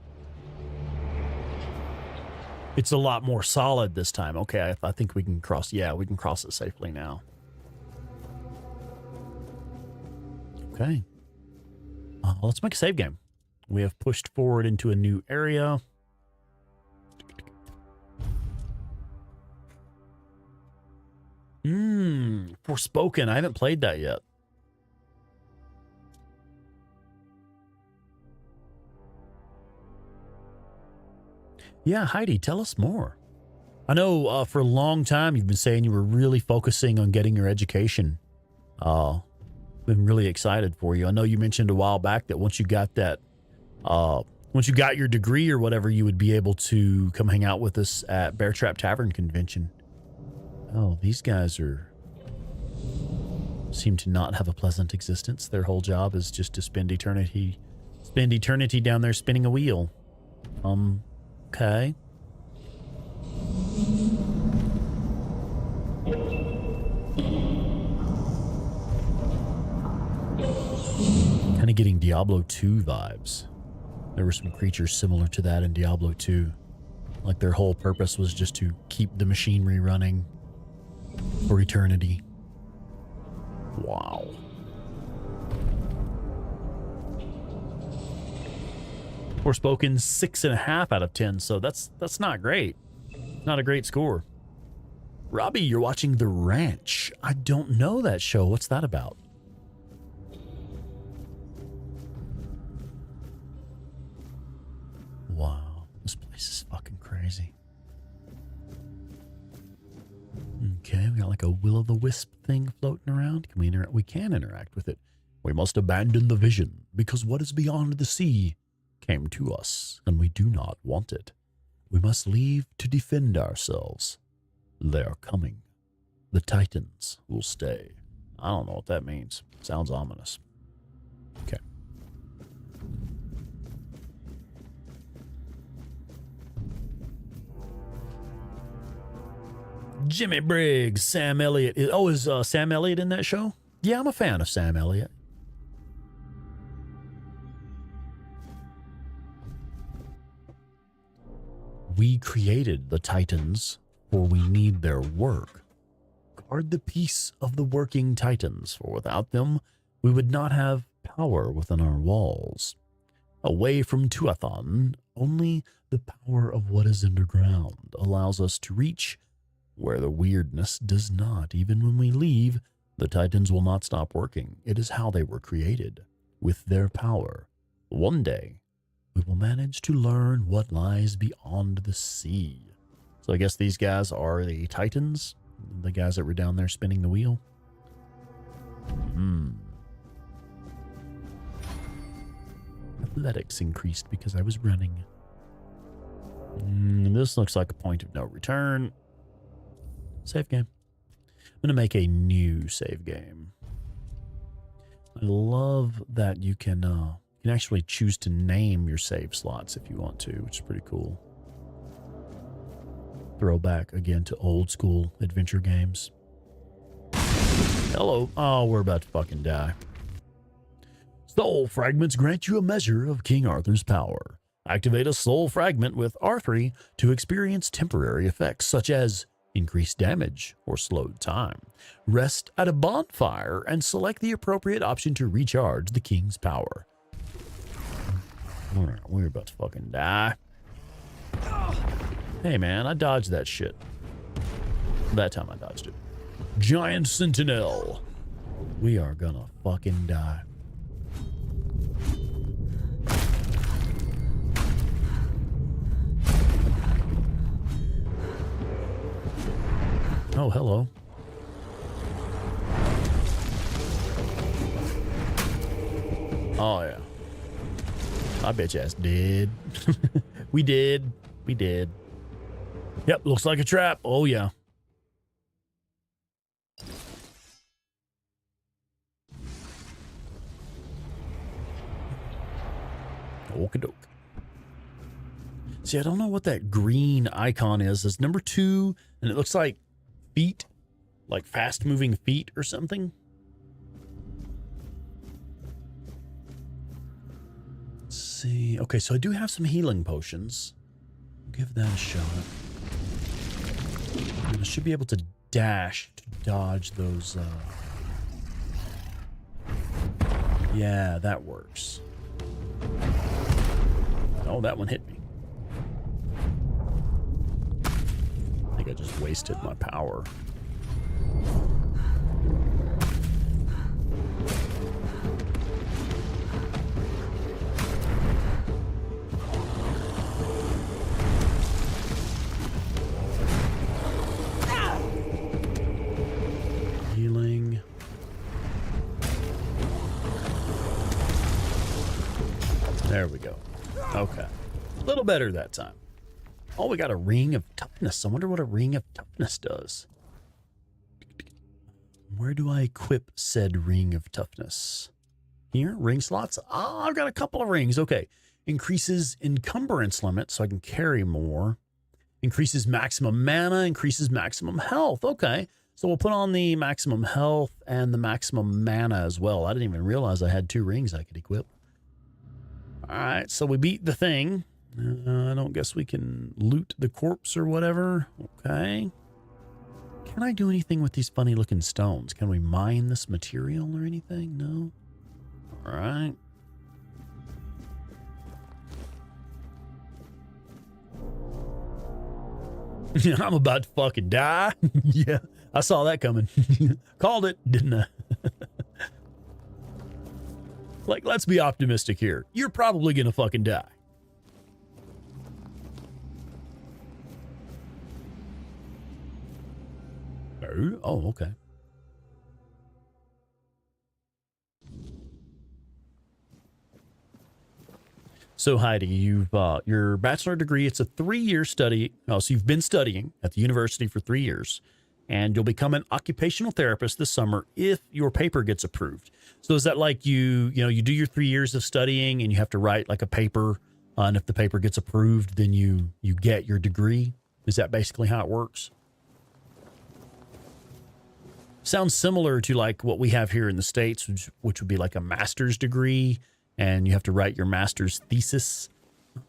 It's a lot more solid this time. Okay, I think we can cross. Yeah, we can cross it safely now. Okay. Let's make a save game. We have pushed forward into a new area. Forspoken. I haven't played that yet. Yeah, Heidi, tell us more. I know for a long time you've been saying you were really focusing on getting your education. Been really excited for you. I know you mentioned a while back that once you got that, once you got your degree or whatever, you would be able to come hang out with us at Bear Trap Tavern Convention. Oh, these guys seem to not have a pleasant existence. Their whole job is just to spend eternity down there spinning a wheel. Okay. Kind of getting Diablo 2 vibes. There were some creatures similar to that in Diablo 2. Like their whole purpose was just to keep the machinery running for eternity. Wow. Forspoken 6.5 out of 10, so that's not great. Not a great score. Robbie, you're watching The Ranch. I don't know that show. What's that about? Wow, this place is fucking crazy. Okay, we got like a will-o'-the-wisp thing floating around. Can we interact? We can interact with it. We must abandon the vision, because what is beyond the sea came to us, and we do not want it. We must leave to defend ourselves. They are coming. The Titans will stay. I don't know what that means. Sounds ominous. Okay. Jimmy Briggs, Sam Elliott. Is Sam Elliott in that show? Yeah, I'm a fan of Sam Elliott. We created the Titans, for we need their work. Guard the peace of the working Titans, for without them, we would not have power within our walls. Away from Tuathon, only the power of what is underground allows us to reach where the weirdness does not. Even when we leave, the Titans will not stop working. It is how they were created, with their power. One day, we will manage to learn what lies beyond the sea. So I guess these guys are the Titans, the guys that were down there spinning the wheel. Athletics increased because I was running. This looks like a point of no return. Save game. I'm going to make a new save game. I love that you can actually choose to name your save slots if you want to, which is pretty cool. Throwback again to old school adventure games. Hello. Oh, we're about to fucking die. Soul fragments grant you a measure of King Arthur's power. Activate a soul fragment with R3 to experience temporary effects such as increased damage or slowed time. Rest at a bonfire and select the appropriate option to recharge the king's power. Alright, we're about to fucking die. Hey man, I dodged that shit. That time I dodged it. Giant Sentinel. We are gonna fucking die. Oh, hello. Oh, yeah. I bet you ass did. We did. We did. Yep, looks like a trap. Oh, yeah. Okie doke. See, I don't know what that green icon is. It's number 2, and it looks like feet, like fast-moving feet or something. Let's see. Okay, so I do have some healing potions. Give that a shot. And I should be able to dash to dodge those. Yeah, that works. Oh, that one hit me. I think I just wasted my power. Healing. There we go. Okay. A little better that time. Oh, we got a ring of toughness. I wonder what a ring of toughness does. Where do I equip said ring of toughness? Here, ring slots. Ah, I've got a couple of rings. Okay. Increases encumbrance limit so I can carry more. Increases maximum mana, increases maximum health. Okay. So we'll put on the maximum health and the maximum mana as well. I didn't even realize I had 2 rings I could equip. All right, so we beat the thing. I don't guess we can loot the corpse or whatever. Okay. Can I do anything with these funny looking stones? Can we mine this material or anything? No. All right. I'm about to fucking die. Yeah, I saw that coming. Called it, didn't I? Like, let's be optimistic here. You're probably gonna fucking die. Oh, okay. So Heidi, you've your bachelor degree, it's a 3-year study. Oh, so you've been studying at the university for 3 years, and you'll become an occupational therapist this summer if your paper gets approved. So is that like you do your 3 years of studying and you have to write like a paper, and if the paper gets approved, then you get your degree? Is that basically how it works? Sounds similar to like what we have here in the States, which would be like a master's degree, and you have to write your master's thesis.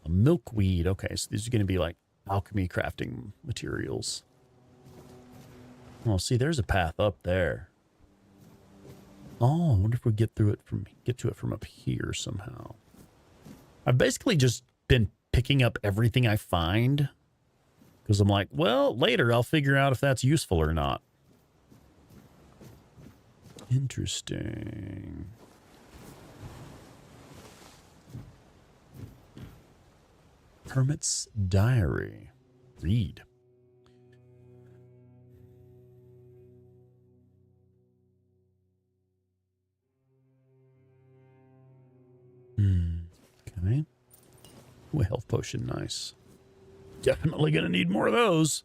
A milkweed. Okay, so these are going to be like alchemy crafting materials. Well, see, there's a path up there. Oh, I wonder if we get to it from up here somehow. I've basically just been picking up everything I find because I'm like, well, later I'll figure out if that's useful or not. Interesting. Hermit's Diary. Read. Okay. Ooh, a health potion. Nice. Definitely going to need more of those.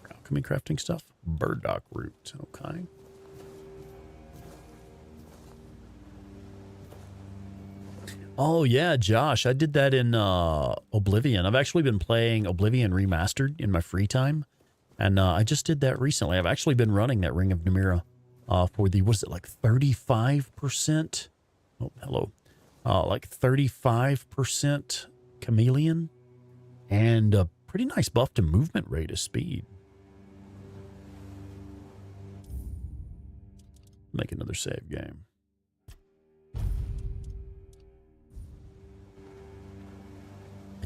Alchemy crafting stuff. Burdock root. Okay. Oh, yeah, Josh. I did that in Oblivion. I've actually been playing Oblivion Remastered in my free time. And I just did that recently. I've actually been running that Ring of Numira for the, what is it, like 35%? Oh, hello. Like 35% chameleon. And a pretty nice buff to movement rate of speed. Make another save game. I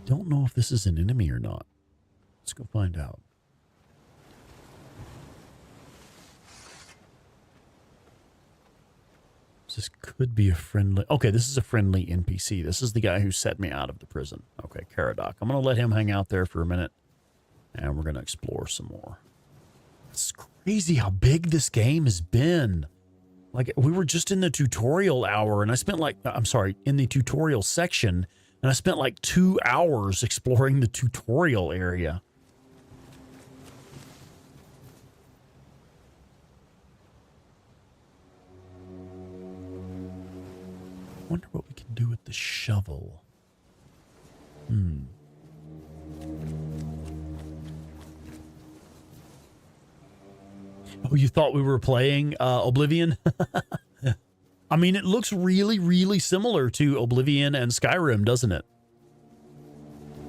don't know if this is an enemy or not. Let's go find out. This could be a friendly... Okay, this is a friendly NPC. This is the guy who set me out of the prison. Okay, Caradoc. I'm going to let him hang out there for a minute. And we're going to explore some more. It's crazy how big this game has been. Like, we were just in the tutorial hour, and I spent like, I'm sorry, in the tutorial section, and I spent like 2 hours exploring the tutorial area. Wonder what we can do with the shovel. Oh, you thought we were playing Oblivion? I mean, it looks really, really similar to Oblivion and Skyrim, doesn't it?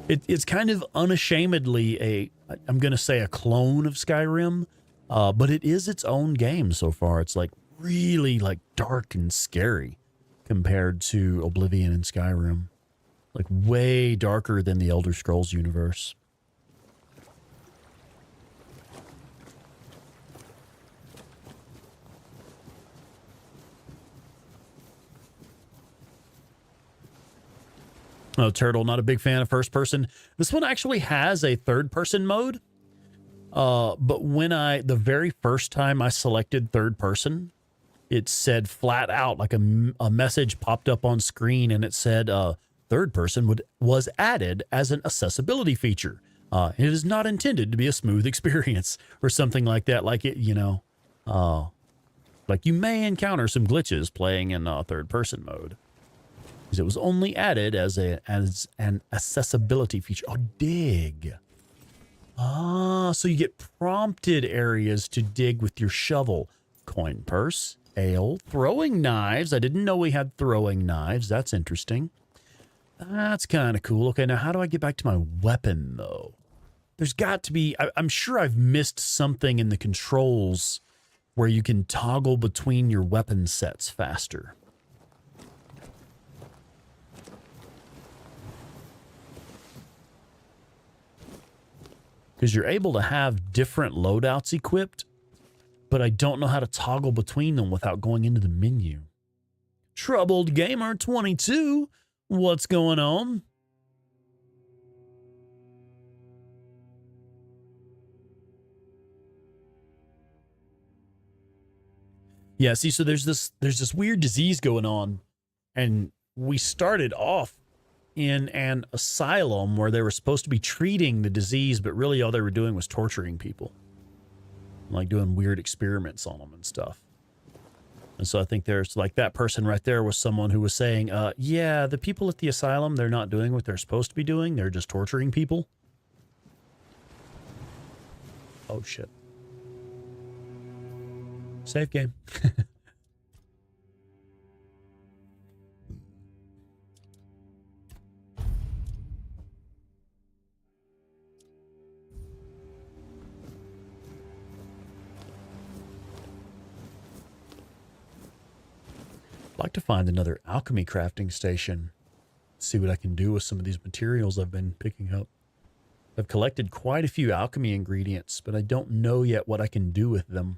It's kind of unashamedly I'm going to say a clone of Skyrim, but it is its own game so far. It's like really like dark and scary compared to Oblivion and Skyrim. Like way darker than the Elder Scrolls universe. Oh, Turtle, not a big fan of first person. This one actually has a third person mode. But when the very first time I selected third person, it said flat out, like a message popped up on screen, and it said third person was added as an accessibility feature. It is not intended to be a smooth experience or something like that. Like it, like you may encounter some glitches playing in third person mode. Because it was only added as an accessibility feature. Oh, dig. So you get prompted areas to dig with your shovel. Coin purse, ale, throwing knives. I didn't know we had throwing knives. That's interesting. That's kind of cool. Okay, now how do I get back to my weapon, though? There's got to be... I'm sure I've missed something in the controls where you can toggle between your weapon sets faster. Because you're able to have different loadouts equipped, but I don't know how to toggle between them without going into the menu. Troubled Gamer 22, what's going on? Yeah, see, so there's this weird disease going on, and we started off in an asylum where they were supposed to be treating the disease, but really all they were doing was torturing people. Like doing weird experiments on them and stuff. And so I think there's like that person right there was someone who was saying, yeah, the people at the asylum, they're not doing what they're supposed to be doing. They're just torturing people. Oh, shit. Safe game. I'd like to find another alchemy crafting station. See what I can do with some of these materials I've been picking up. I've collected quite a few alchemy ingredients, but I don't know yet what I can do with them.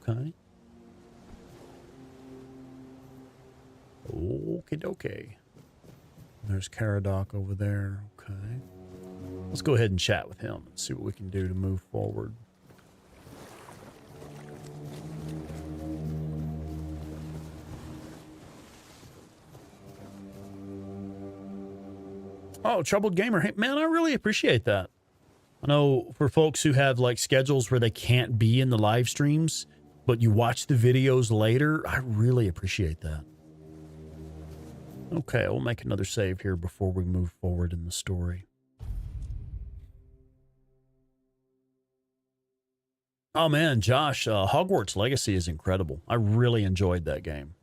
Okay. Okie dokie. There's Caradoc over there. Okay. Let's go ahead and chat with him and see what we can do to move forward. Oh, Troubled Gamer. Hey, man, I really appreciate that. I know for folks who have like schedules where they can't be in the live streams, but you watch the videos later, I really appreciate that. Okay, we'll make another save here before we move forward in the story. Oh man, Josh, Hogwarts Legacy is incredible. I really enjoyed that game.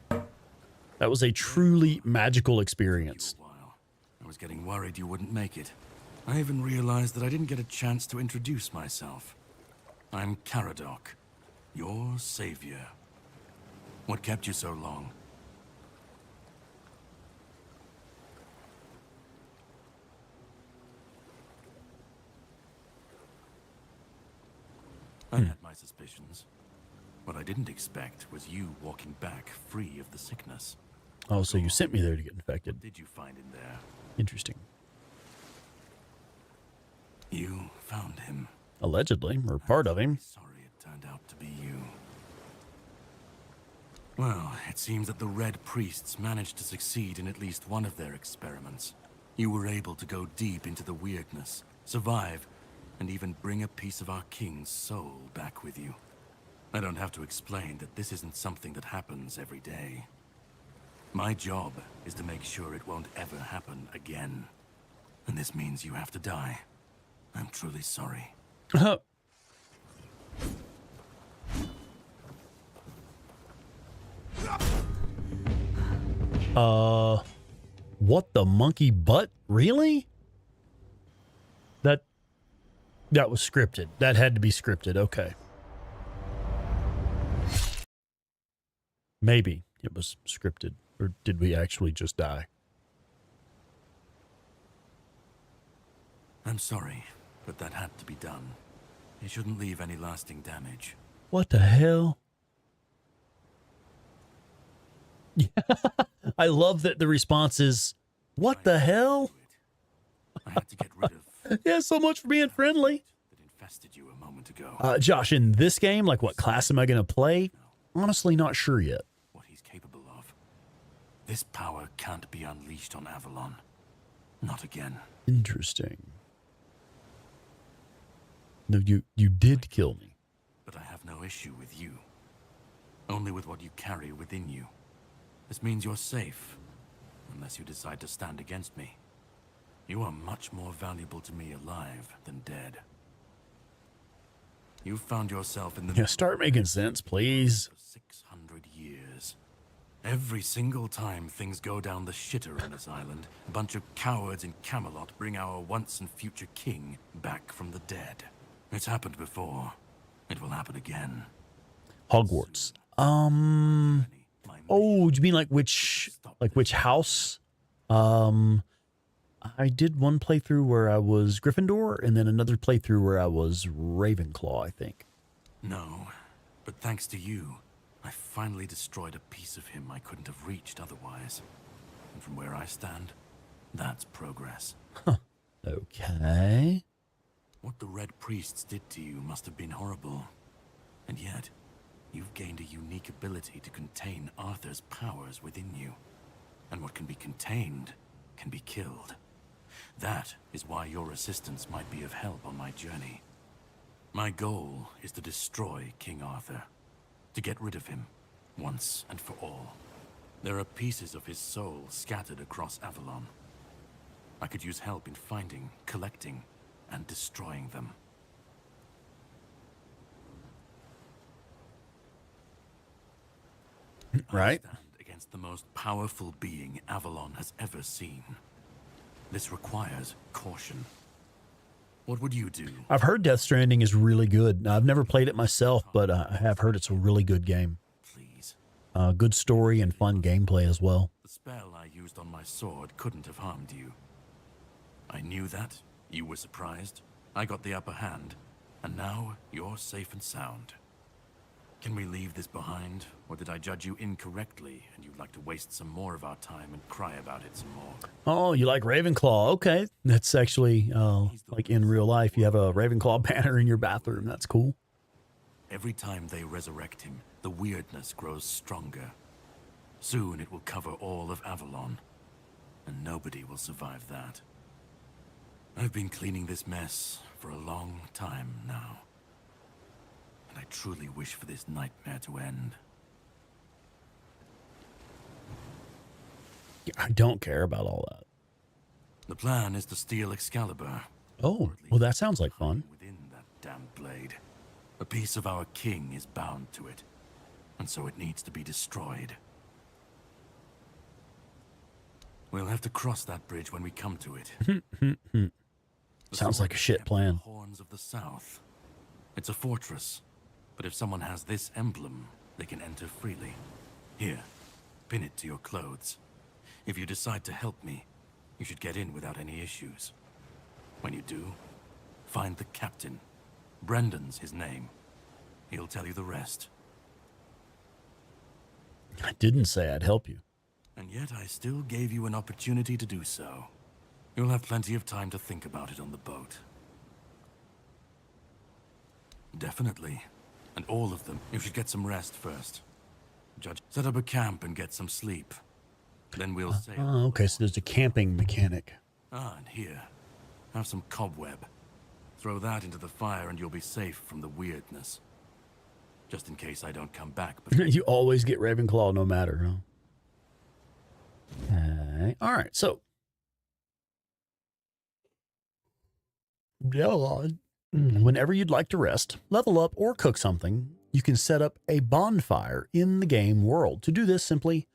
That was a truly magical experience. I was getting worried you wouldn't make it. I even realized that I didn't get a chance to introduce myself. I'm Caradoc, your savior. What kept you so long? I had my suspicions. What I didn't expect was you walking back free of the sickness. Oh, so you sent me there to get infected. What did you find in there? Interesting. You found him. Allegedly, or part of him. Sorry it turned out to be you. Well, it seems that the Red Priests managed to succeed in at least one of their experiments. You were able to go deep into the weirdness, survive, and even bring a piece of our king's soul back with you. I don't have to explain that this isn't something that happens every day. My job is to make sure it won't ever happen again. And this means you have to die. I'm truly sorry. What the monkey butt? Really? That was scripted. That had to be scripted. Okay. Maybe it was scripted. Or did we actually just die? I'm sorry, but that had to be done. It shouldn't leave any lasting damage. What the hell? I love that the response is, what the hell? I had to get rid of Yeah, so much for being friendly. that infested you a moment ago. Josh, in this game, like what class am I going to play? Honestly, not sure yet. What he's capable of. This power can't be unleashed on Avalon. Not again. Interesting. No, you did kill me. But I have no issue with you. Only with what you carry within you. This means you're safe. Unless you decide to stand against me. You are much more valuable to me alive than dead. You've found yourself in the Yeah, start making sense, please. of 600 years. Every single time things go down the shitter on this island, a bunch of cowards in Camelot bring our once and future king back from the dead. It's happened before. It will happen again. Hogwarts. Oh, do you mean like which house? I did one playthrough where I was Gryffindor, and then another playthrough where I was Ravenclaw, I think. No, but thanks to you, I finally destroyed a piece of him I couldn't have reached otherwise. And from where I stand, that's progress. Okay. What the Red Priests did to you must have been horrible. And yet, you've gained a unique ability to contain Arthur's powers within you. And what can be contained can be killed. That is why your assistance might be of help on my journey. My goal is to destroy King Arthur. To get rid of him, once and for all. There are pieces of his soul scattered across Avalon. I could use help in finding, collecting, and destroying them. Right. I stand against the most powerful being Avalon has ever seen. This requires caution. What would you do? I've heard Death Stranding is really good. I've never played it myself, but I have heard it's a really good game. Please. Good story and fun gameplay as well. The spell I used on my sword couldn't have harmed you. I knew that. You were surprised. I got the upper hand. And now you're safe and sound. Can we leave this behind? Or did I judge you incorrectly and you'd like to waste some more of our time and cry about it some more? Oh, you like Ravenclaw? Okay. That's actually, like in real life, you have a Ravenclaw banner in your bathroom. That's cool. Every time they resurrect him, the weirdness grows stronger. Soon it will cover all of Avalon. And nobody will survive that. I've been cleaning this mess for a long time now. And I truly wish for this nightmare to end. I don't care about all that. The plan is to steal Excalibur. Oh, well, that sounds like fun. Within that damn blade. A piece of our king is bound to it. And so it needs to be destroyed. We'll have to cross that bridge when we come to it. The Sounds like a sword is shit kept in the plan. Horns of the South. It's a fortress. But if someone has this emblem, they can enter freely. Here, pin it to your clothes. If you decide to help me, you should get in without any issues. When you do, find the captain. Brendan's his name. He'll tell you the rest. I didn't say I'd help you. And yet I still gave you an opportunity to do so. You'll have plenty of time to think about it on the boat. Definitely. And all of them. You should get some rest first. Judge, set up a camp and get some sleep. Then we'll sail. Oh, okay, so there's a camping mechanic. Ah, and here. Have some cobweb. Throw that into the fire and you'll be safe from the weirdness. Just in case I don't come back. You always get Ravenclaw no matter, huh? All right, so. Whenever you'd like to rest, level up, or cook something, you can set up a bonfire in the game world. To do this, simply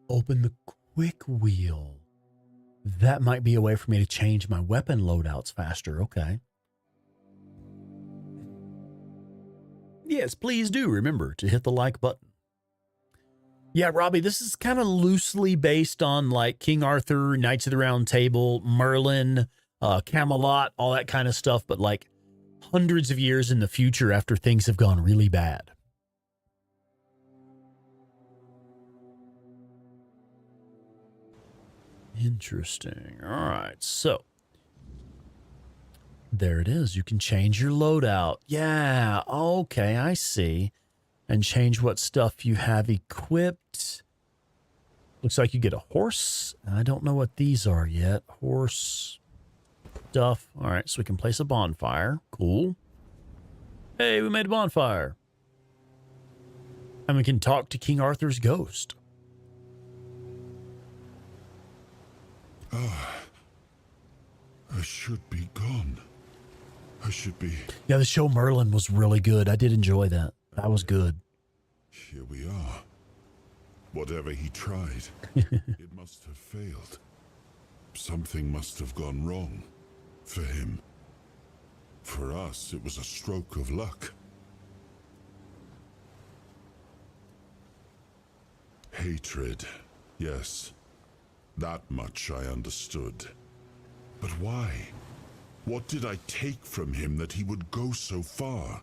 open the quick wheel. That might be a way for me to change my weapon loadouts faster. Okay. Yes, please do remember to hit the like button. Yeah, Robbie, this is kind of loosely based on like King Arthur, Knights of the Round Table, Merlin, Camelot, all that kind of stuff, but like hundreds of years in the future after things have gone really bad. Interesting. All right, so there it is. You can change your loadout. Yeah, okay, I see. And change what stuff you have equipped. Looks like you get a horse. I don't know what these are yet. Horse stuff. All right, so we can place a bonfire. Cool. Hey, we made a bonfire. And we can talk to King Arthur's ghost. I should be gone. I should be... Yeah, the show Merlin was really good. I did enjoy that. That was good. Here we are. Whatever he tried, it must have failed. Something must have gone wrong. For him. For us, it was a stroke of luck. Hatred, yes. That much I understood. But why? What did I take from him that he would go so far?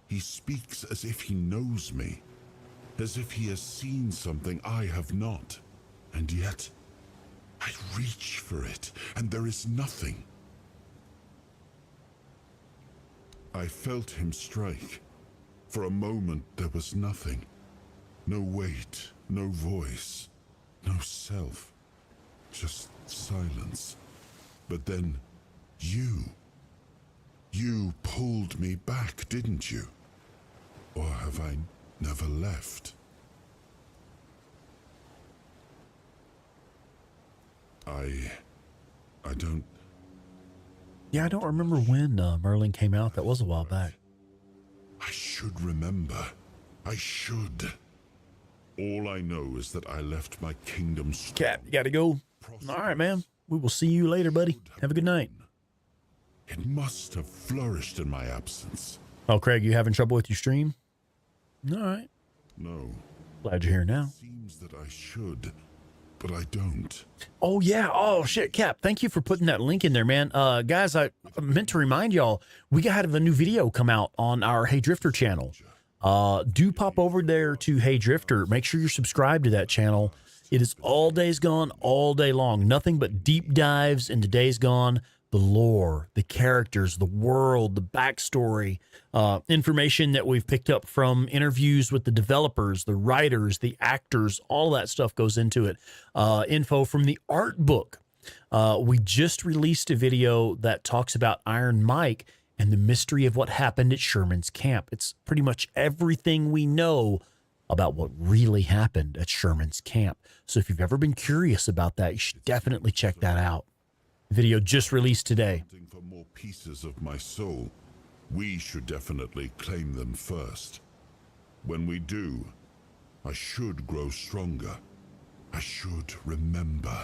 He speaks as if he knows me, as if he has seen something I have not. And yet, I reach for it, and there is nothing. I felt him strike. For a moment, there was nothing. No weight, no voice, no self. Just silence. But then, you pulled me back, didn't you? Or have I never left? I don't... Yeah, I don't remember when Merlin came out. That was a while back. I should remember. I should. All I know is that I left my kingdom strong. Cap, you gotta go. All right, man. We will see you later, buddy. Have a good night. It must have flourished in my absence. Oh, Craig, you having trouble with your stream? All right. No. Glad you're here now. Seems that I should, but I don't. Oh, yeah. Oh, shit, Cap. Thank you for putting that link in there, man. Guys, I meant to remind y'all, we got a new video come out on our Hey Drifter channel. Do pop over there to Hey Drifter. Make sure you're subscribed to that channel. It is all Days Gone, all day long. Nothing but deep dives into Days Gone, the lore, the characters, the world, the backstory, information that we've picked up from interviews with the developers, the writers, the actors, all that stuff goes into it. Info from the art book. We just released a video that talks about Iron Mike and the mystery of what happened at Sherman's camp. It's pretty much everything we know about what really happened at Sherman's camp. So if you've ever been curious about that, you should definitely check that out. Video just released today. For more pieces of my soul, we should definitely claim them first. When we do, I should grow stronger. I should remember.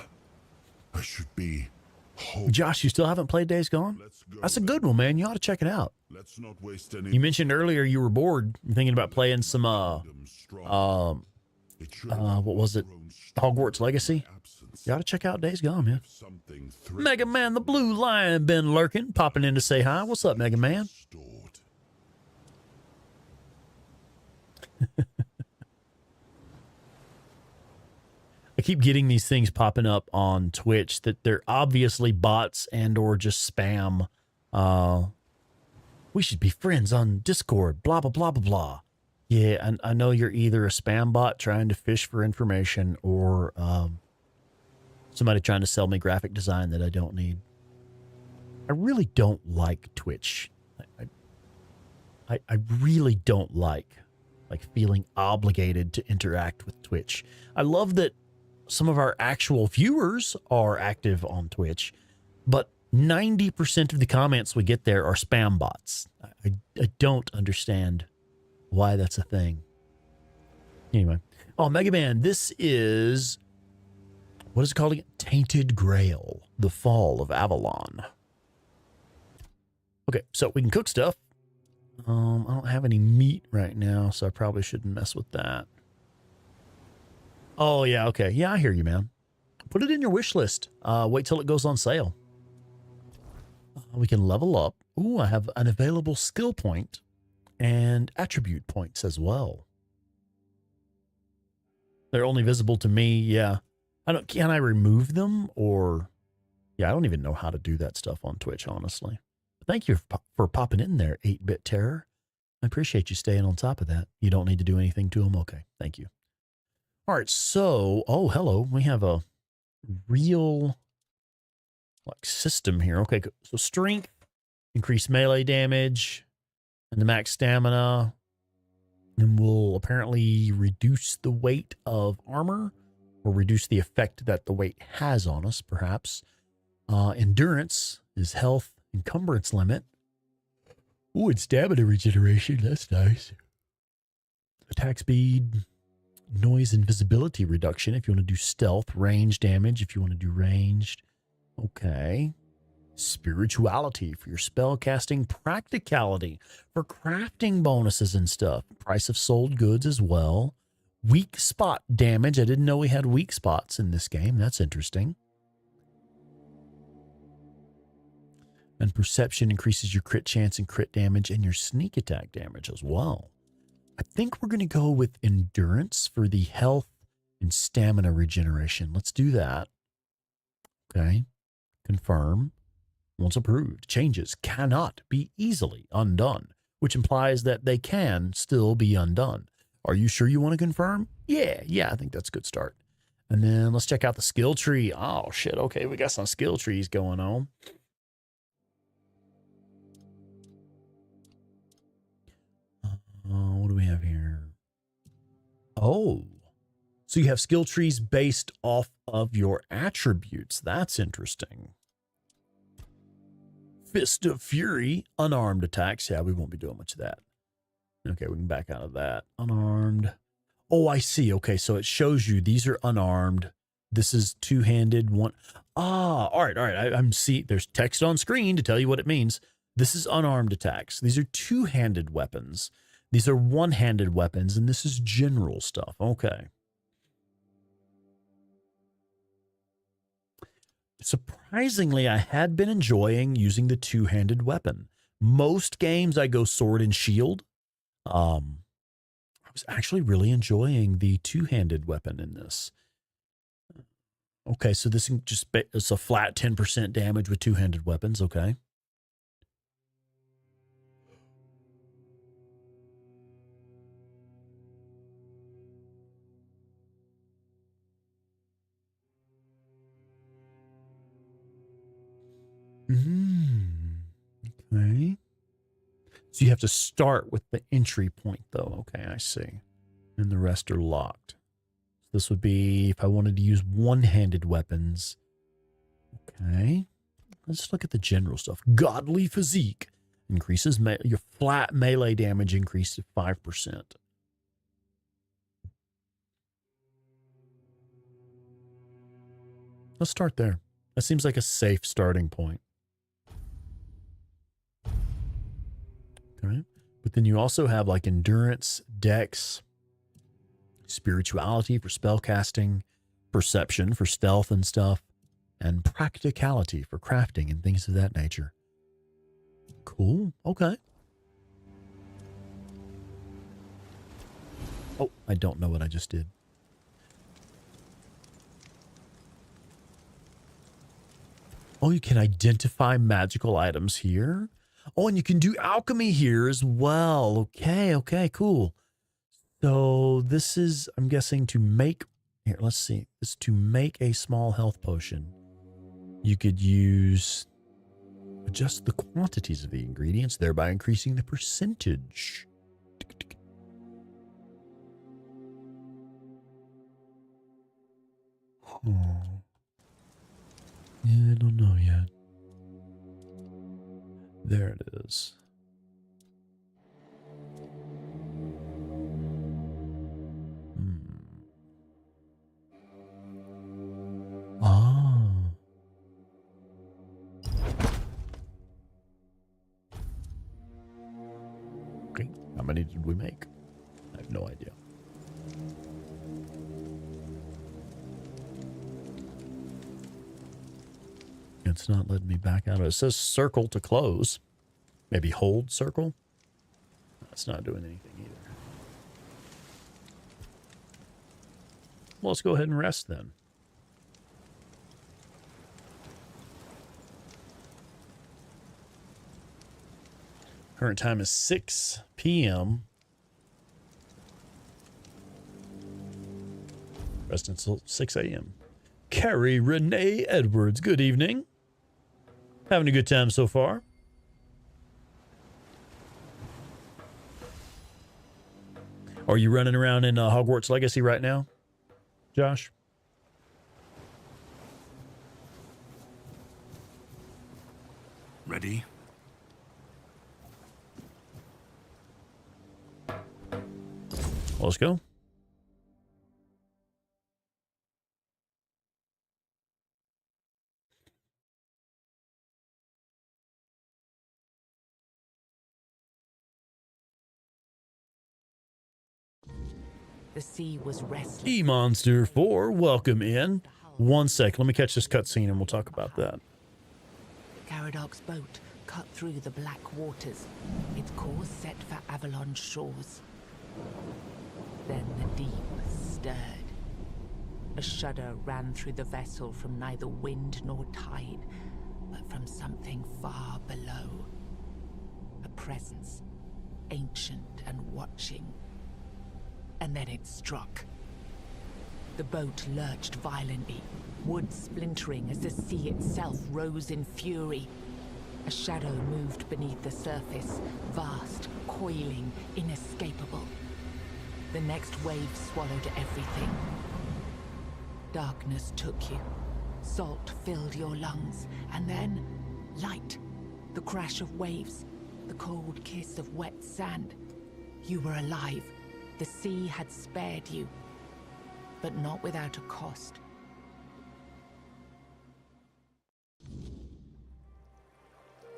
I should be whole. Josh, you still haven't played Days Gone? That's a good one, man. You ought to check it out. Let's not waste any. You mentioned earlier you were bored. You're thinking about playing some what was it? Hogwarts Legacy. You ought to check out Days Gone, man. Mega Man the Blue Lion been lurking, popping in to say hi. What's up, Mega Man? I keep getting these things popping up on Twitch that they're obviously bots and or just spam. We should be friends on Discord, blah, blah, blah, blah, blah. Yeah, and I know you're either a spam bot trying to fish for information or somebody trying to sell me graphic design that I don't need. I really don't like Twitch. I really don't like feeling obligated to interact with Twitch. I love that some of our actual viewers are active on Twitch, but 90% of the comments we get there are spam bots. I don't understand why that's a thing. Anyway. Oh, Mega Man, this is, what is it called again? Tainted Grail, the Fall of Avalon. Okay, so we can cook stuff. I don't have any meat right now, so I probably shouldn't mess with that. Oh, yeah, okay. Yeah, I hear you, man. Put it in your wish list. Wait till it goes on sale. We can level up. Ooh, I have an available skill point and attribute points as well. They're only visible to me, yeah. Can I remove them or... Yeah, I don't even know how to do that stuff on Twitch, honestly. Thank you for popping in there, 8-Bit Terror. I appreciate you staying on top of that. You don't need to do anything to them. Okay, thank you. All right, so, oh, hello. We have a real system here. Okay, so strength, increase melee damage, and the max stamina. And will apparently reduce the weight of armor or reduce the effect that the weight has on us, perhaps. Endurance is health. Encumbrance limit. Ooh, it's stamina regeneration. That's nice. Attack speed. Noise and visibility reduction if you want to do stealth. Range damage if you want to do ranged. Okay. Spirituality for your spell casting. Practicality for crafting bonuses and stuff. Price of sold goods as well. Weak spot damage. I didn't know we had weak spots in this game. That's interesting. And perception increases your crit chance and crit damage and your sneak attack damage as well. I think we're going to go with endurance for the health and stamina regeneration. Let's do that. Okay. Confirm. Once approved, changes cannot be easily undone, which implies that they can still be undone. Are you sure you want to confirm? Yeah, I think that's a good start. And then let's check out the skill tree. Oh, shit. Okay, we got some skill trees going on. What do we have here? Oh, so you have skill trees based off of your attributes. That's interesting. Fist of Fury, unarmed attacks. Yeah, we won't be doing much of that. Okay, we can back out of that. Unarmed. Oh, I see. Okay, so it shows you these are unarmed. This is two-handed one. All right. I'm see. There's text on screen to tell you what it means. This is unarmed attacks. These are two-handed weapons. These are one-handed weapons, and this is general stuff. Okay. Surprisingly, I had been enjoying using the two-handed weapon. Most games I go sword and shield. I was actually really enjoying the two-handed weapon in this. Okay, so this just it's a flat 10% damage with two-handed weapons. Okay. Okay. So you have to start with the entry point, though. Okay, I see. And the rest are locked. So this would be if I wanted to use one-handed weapons. Okay. Let's look at the general stuff. Godly physique increases your flat melee damage increase to 5%. Let's start there. That seems like a safe starting point. Okay. But then you also have like endurance, dex, spirituality for spell casting, perception for stealth and stuff, and practicality for crafting and things of that nature. Cool. Okay. Oh, I don't know what I just did. Oh, you can identify magical items here. Oh, and you can do alchemy here as well. Okay, okay, cool. So this is, I'm guessing, to make, here, let's see. This is to make a small health potion. You could use, adjust the quantities of the ingredients, thereby increasing the percentage. Oh. Yeah, I don't know yet. There it is. Ah. Okay, how many did we make? I have no idea. It's not letting me back out of it. It says circle to close. Maybe hold circle? That's not doing anything either. Well, let's go ahead and rest then. Current time is 6 p.m. Rest until 6 a.m. Carrie Renee Edwards, good evening. Having a good time so far. Are you running around in Hogwarts Legacy right now, Josh? Ready? Well, let's go. The sea was restless. E-Monster 4, welcome in. 1 sec, let me catch this cutscene and we'll talk about that. Caradoc's boat cut through the black waters, its course set for Avalon shores. Then the deep stirred. A shudder ran through the vessel from neither wind nor tide, but from something far below. A presence, ancient and watching. And then it struck. The boat lurched violently, wood splintering as the sea itself rose in fury. A shadow moved beneath the surface, vast, coiling, inescapable. The next wave swallowed everything. Darkness took you. Salt filled your lungs, and then light. The crash of waves, the cold kiss of wet sand. You were alive. The sea had spared you, but not without a cost.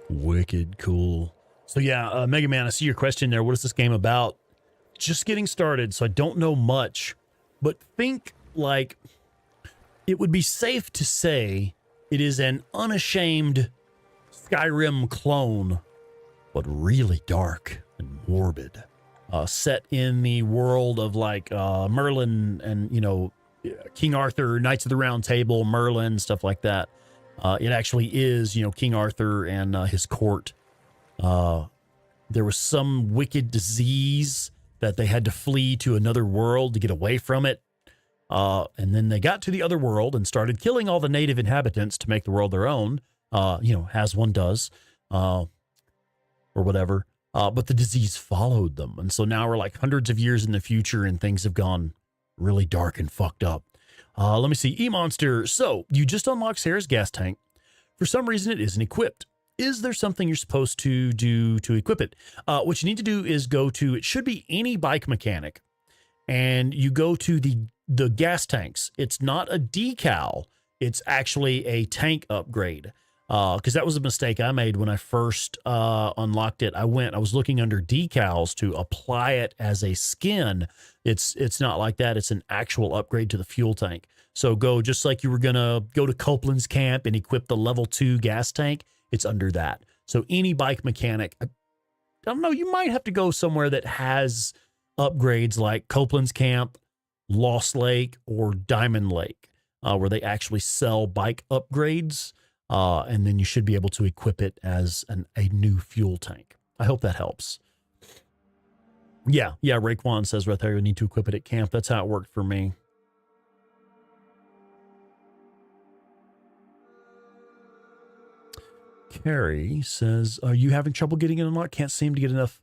Wicked cool. So yeah, Mega Man, I see your question there. What is this game about? Just getting started, so I don't know much, but think like it would be safe to say it is an unashamed Skyrim clone, but really dark and morbid. Set in the world of like Merlin and, you know, King Arthur, Knights of the Round Table, Merlin, stuff like that. It actually is, you know, King Arthur and his court. There was some wicked disease that they had to flee to another world to get away from it. And then they got to the other world and started killing all the native inhabitants to make the world their own, you know, as one does, or whatever. But the disease followed them. And so now we're like hundreds of years in the future and things have gone really dark and fucked up. Let me see. E-Monster. So you just unlocked Sarah's gas tank. For some reason, it isn't equipped. Is there something you're supposed to do to equip it? What you need to do is go to, it should be any bike mechanic, and you go to the gas tanks. It's not a decal. It's actually a tank upgrade. Because that was a mistake I made when I first unlocked it. I was looking under decals to apply it as a skin. It's not like that. It's an actual upgrade to the fuel tank. So go just like you were going to go to Copeland's camp and equip the level 2 gas tank. It's under that. So any bike mechanic, I don't know, you might have to go somewhere that has upgrades like Copeland's Camp, Lost Lake, or Diamond Lake, where they actually sell bike upgrades. And then you should be able to equip it as a new fuel tank. I hope that helps. Yeah, Raekwon says right there, you need to equip it at camp. That's how it worked for me. Carrie says, are you having trouble getting it unlocked? Can't seem to get enough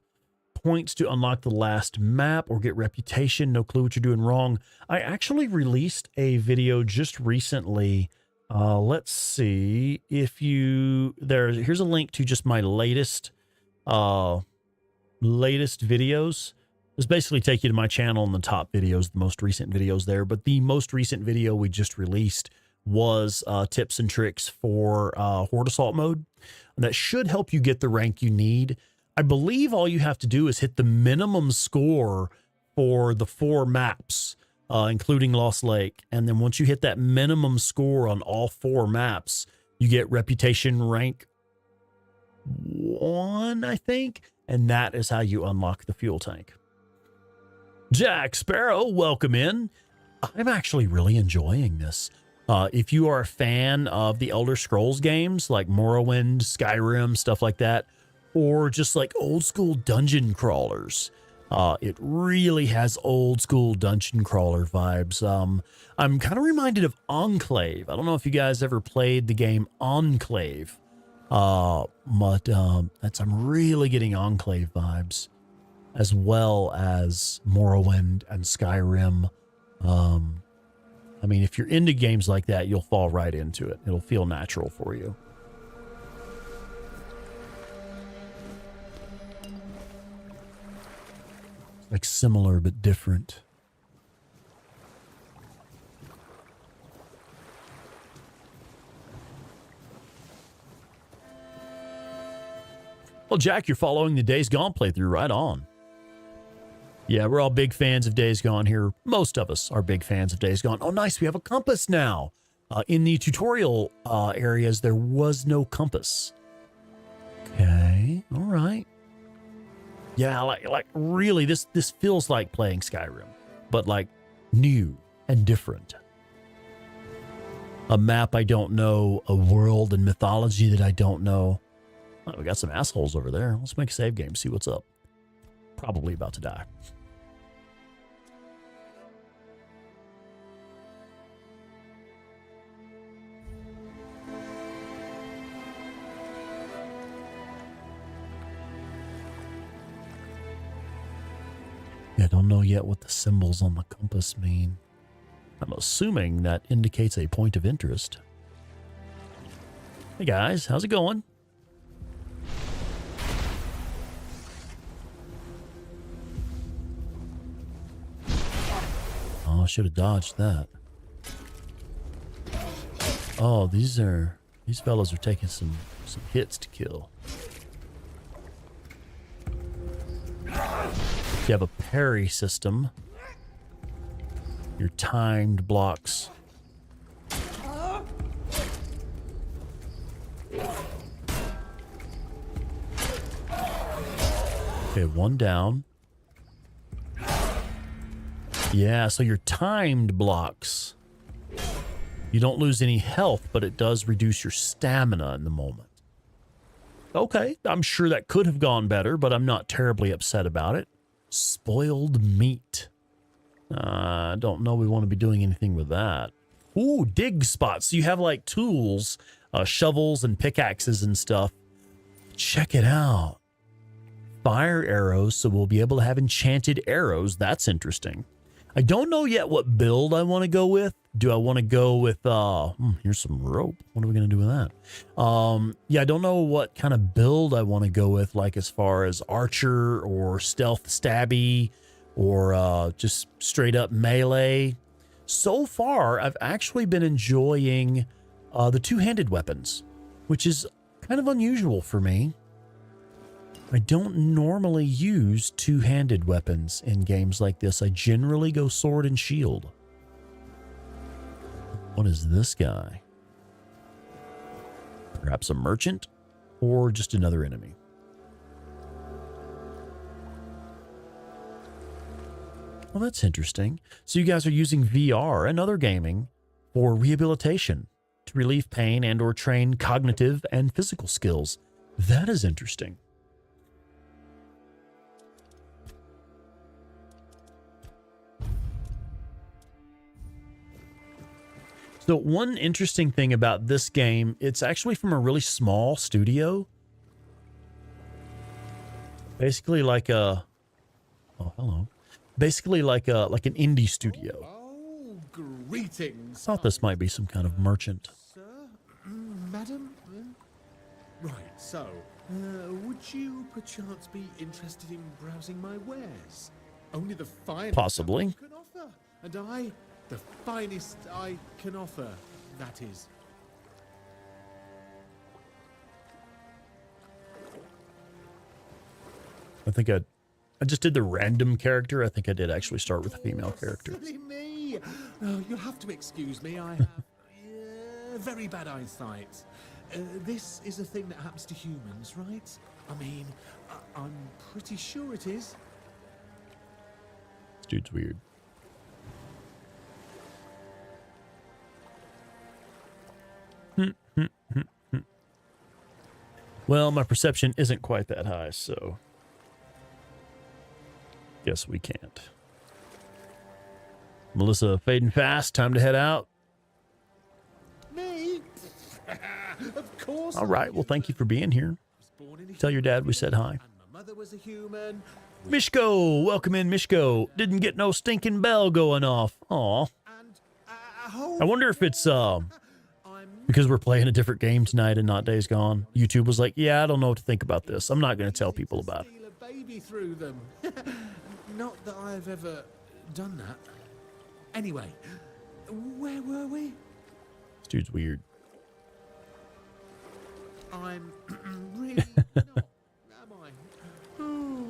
points to unlock the last map or get reputation. No clue what you're doing wrong. I actually released a video just recently. Let's see if here's a link to just my latest videos. This basically take you to my channel and the top videos, the most recent videos there. But the most recent video we just released was tips and tricks for Horde Assault mode. And that should help you get the rank you need. I believe all you have to do is hit the minimum score for the 4 maps, including Lost Lake. And then once you hit that minimum score on all 4 maps, you get reputation rank 1, I think. And that is how you unlock the fuel tank. Jack Sparrow, welcome in. I'm actually really enjoying this. If you are a fan of the Elder Scrolls games like Morrowind, Skyrim, stuff like that, or just like old school dungeon crawlers, it really has old school dungeon crawler vibes. I'm kind of reminded of Enclave. I don't know if you guys ever played the game Enclave, but I'm really getting Enclave vibes, as well as Morrowind and Skyrim. I mean, if you're into games like that, you'll fall right into it. It'll feel natural for you. Like similar but different. Well, Jack, you're following the Days Gone playthrough. Right on. Yeah, we're all big fans of Days Gone here. Most of us are big fans of Days Gone. Oh, nice. We have a compass now. In the tutorial areas, there was no compass. Okay. All right. Yeah, like really, this feels like playing Skyrim, but like new and different. A map I don't know, a world and mythology that I don't know. Oh, we got some assholes over there. Let's make a save game, see what's up. Probably about to die. I don't know yet what the symbols on the compass mean. I'm assuming that indicates a point of interest. Hey guys, how's it going? Oh, I should have dodged that. Oh, these fellows are taking some hits to kill. You have a parry system. Your timed blocks. Okay, 1 down. Yeah, so your timed blocks. You don't lose any health, but it does reduce your stamina in the moment. Okay, I'm sure that could have gone better, but I'm not terribly upset about it. Spoiled meat. I don't know we want to be doing anything with that. Ooh, dig spots. So you have like tools, shovels and pickaxes and stuff. Check it out. Fire arrows, so we'll be able to have enchanted arrows. That's interesting. I don't know yet what build I want to go with. Do I want to go with, here's some rope. What are we going to do with that? Yeah, I don't know what kind of build I want to go with, like as far as archer or stealth stabby or just straight up melee. So far, I've actually been enjoying the two-handed weapons, which is kind of unusual for me. I don't normally use two-handed weapons in games like this. I generally go sword and shield. What is this guy? Perhaps a merchant or just another enemy? Well, that's interesting. So you guys are using VR and other gaming for rehabilitation to relieve pain and or train cognitive and physical skills. That is interesting. So one interesting thing about this game, it's actually from a really small studio. Basically like a, oh, hello. Basically like an indie studio. Oh, greetings. Thought this might be some kind of merchant. Sir? Madam? Right, so, would you perchance be interested in browsing my wares? Only the finest Possibly. I can offer. And I, the finest I can offer, that is. I think I just did the random character. I think I did actually start with a female character. Silly me! Oh, you'll have to excuse me. I have very bad eyesight. This is a thing that happens to humans, right? I mean, I'm pretty sure it is. This dude's weird. Well, my perception isn't quite that high, so guess we can't. Melissa, fading fast. Time to head out. Me? Of course. All right. Well, thank you for being here. Tell your dad we said hi. And my mother was a human. Mishko, welcome in, Mishko. Didn't get no stinking bell going off. Aw. And I wonder if it's I'm because we're playing a different game tonight and not Days Gone. YouTube was like, yeah, I don't know what to think about this. I'm not going to tell people about it. steal a baby through them. Not that I've ever done that. Anyway, where were we? This dude's weird. I'm really not, am I? Oh,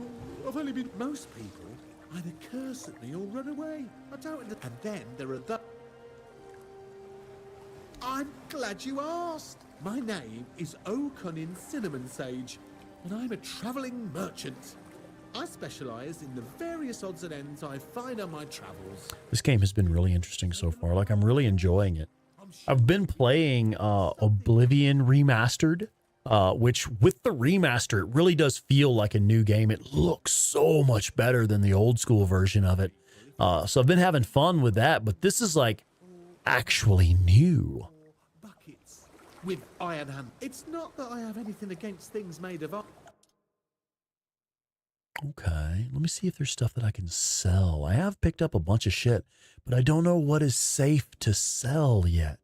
I've only been. Most people either curse at me or run away. I don't. And then there are the. I'm glad you asked. My name is O'Cunnin Cinnamon Sage, and I'm a travelling merchant. I specialise in the various odds and ends I find on my travels. This game has been really interesting so far. Like, I'm really enjoying it. I've been playing Oblivion Remastered, which with the remaster, it really does feel like a new game. It looks so much better than the old school version of it. So I've been having fun with that, but this is like actually new. Buckets with iron hand. It's not that I have anything against things made of iron. Okay, let me see if there's stuff that I can sell. I have picked up a bunch of shit, but I don't know what is safe to sell yet.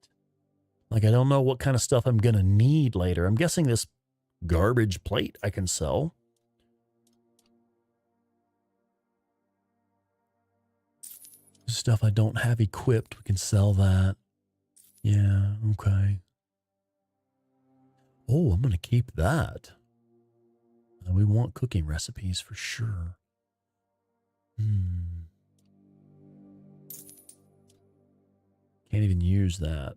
Like, I don't know what kind of stuff I'm going to need later. I'm guessing this garbage plate I can sell. Stuff I don't have equipped, we can sell that. Yeah, okay. Oh, I'm going to keep that. We want cooking recipes for sure. Can't even use that.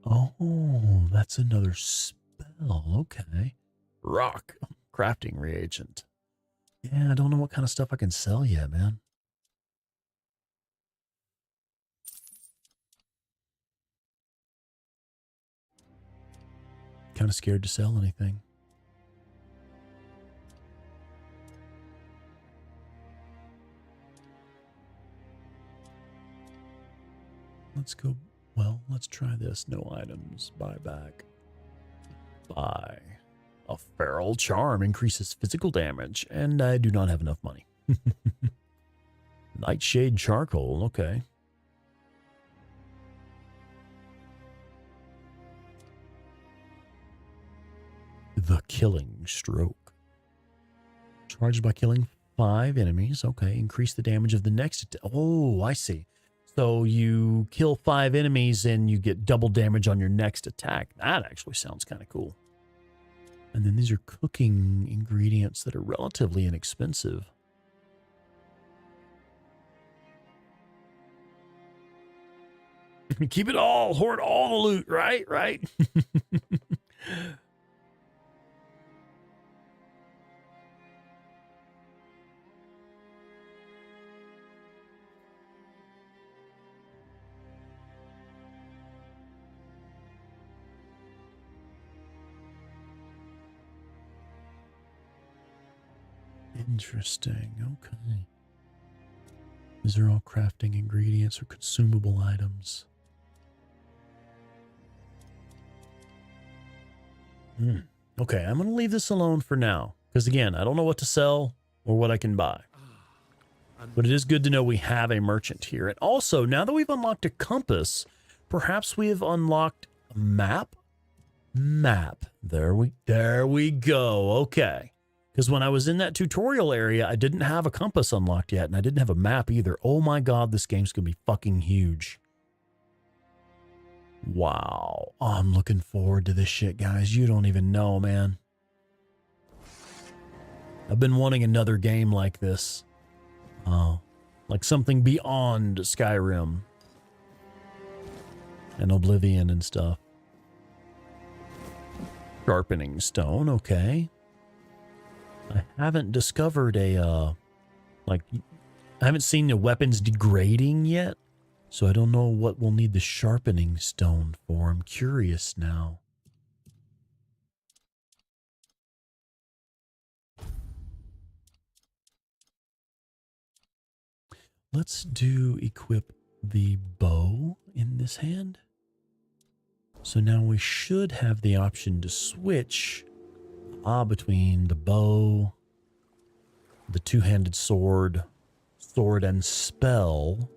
Oh, that's another spell. Okay. Rock. Crafting reagent. Yeah, I don't know what kind of stuff I can sell yet, man. Kind of scared to sell anything. Let's go. Well, let's try this. No items. Buy back. Buy. A feral charm increases physical damage, and I do not have enough money. Nightshade charcoal. Okay. The killing stroke. Charged by killing 5 enemies. Okay. Increase the damage of the next. Oh, I see. So you kill 5 enemies and you get double damage on your next attack. That actually sounds kind of cool. And then these are cooking ingredients that are relatively inexpensive. Keep it all. Hoard all the loot, right? Right. Interesting. Okay. These are all crafting ingredients or consumable items. Okay, I'm going to leave this alone for now. Because again, I don't know what to sell or what I can buy. But it is good to know we have a merchant here. And also, now that we've unlocked a compass, perhaps we have unlocked a map? Map. There we go. Okay. Because when I was in that tutorial area, I didn't have a compass unlocked yet, and I didn't have a map either. Oh my god, this game's going to be fucking huge. Wow. Oh, I'm looking forward to this shit, guys. You don't even know, man. I've been wanting another game like this. Like something beyond Skyrim and Oblivion and stuff. Sharpening stone, okay. I haven't discovered a, I haven't seen the weapons degrading yet, so I don't know what we'll need the sharpening stone for. I'm curious now. Let's equip the bow in this hand. So now we should have the option to switch between the bow, the two-handed sword, sword and spell.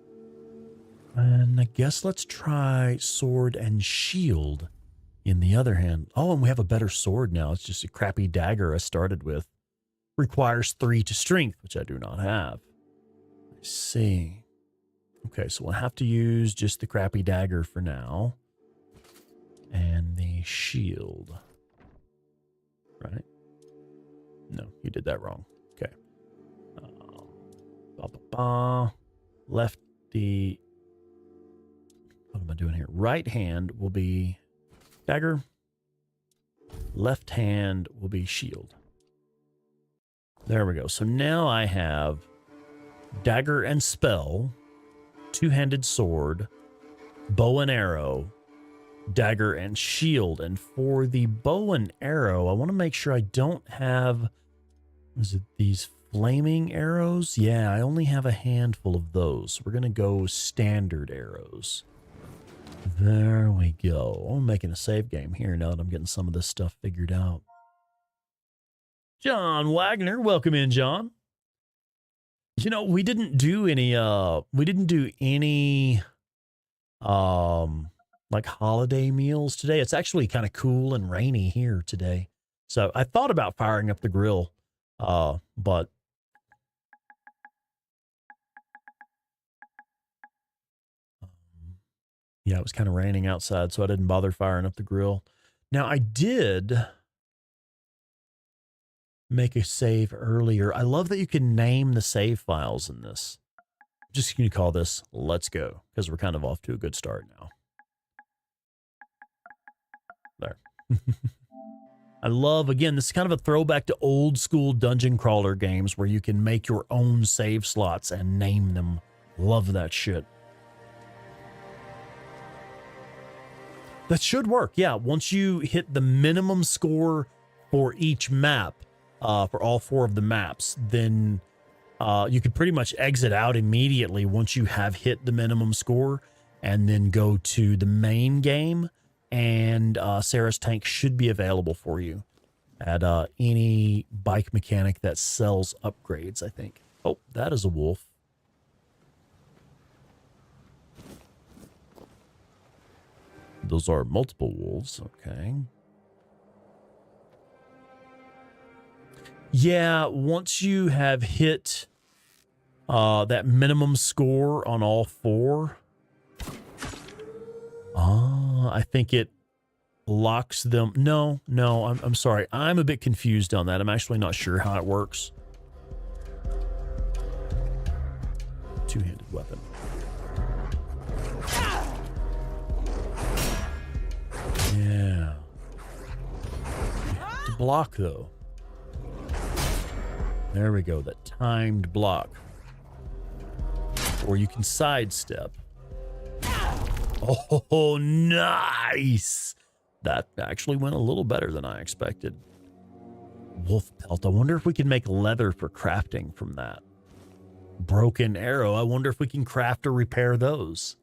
And I guess let's try sword and shield in the other hand. Oh, and we have a better sword now. It's just a crappy dagger I started with. Requires 3 to strength, which I do not have. I see. Okay, so we'll have to use just the crappy dagger for now. And the shield. Right? No, you did that wrong. Okay. Lefty. What am I doing here? Right hand will be dagger. Left hand will be shield. There we go. So now I have dagger and spell, two-handed sword, bow and arrow, dagger and shield. And for the bow and arrow, I want to make sure I don't have, is it these flaming arrows? Yeah, I only have a handful of those. We're going to go standard arrows. There we go. I'm making a save game here now that I'm getting some of this stuff figured out. John Wagner, welcome in, John. You know, we didn't do any like holiday meals today. It's actually kind of cool and rainy here today. So I thought about firing up the grill, but yeah, it was kind of raining outside, so I didn't bother firing up the grill. Now, I did make a save earlier. I love that you can name the save files in this. Just going to call this Let's Go, because we're kind of off to a good start now. There. I love, again, this is kind of a throwback to old school dungeon crawler games where you can make your own save slots and name them. Love that shit. That should work. Yeah, once you hit the minimum score for each map, for all 4 of the maps, then you could pretty much exit out immediately once you have hit the minimum score and then go to the main game. And Sarah's Tank should be available for you at any bike mechanic that sells upgrades, I think. Oh, that is a wolf. Those are multiple wolves. Okay. Yeah, once you have hit that minimum score on all 4, I think it locks them. No, I'm sorry. I'm a bit confused on that. I'm actually not sure how it works. Two-handed weapon. Yeah. You have to block, though. There we go, that timed block. Or you can sidestep. Oh, nice! That actually went a little better than I expected. wolf pelt. I wonder if we can make leather for crafting from that. Broken arrow. I wonder if we can craft or repair those.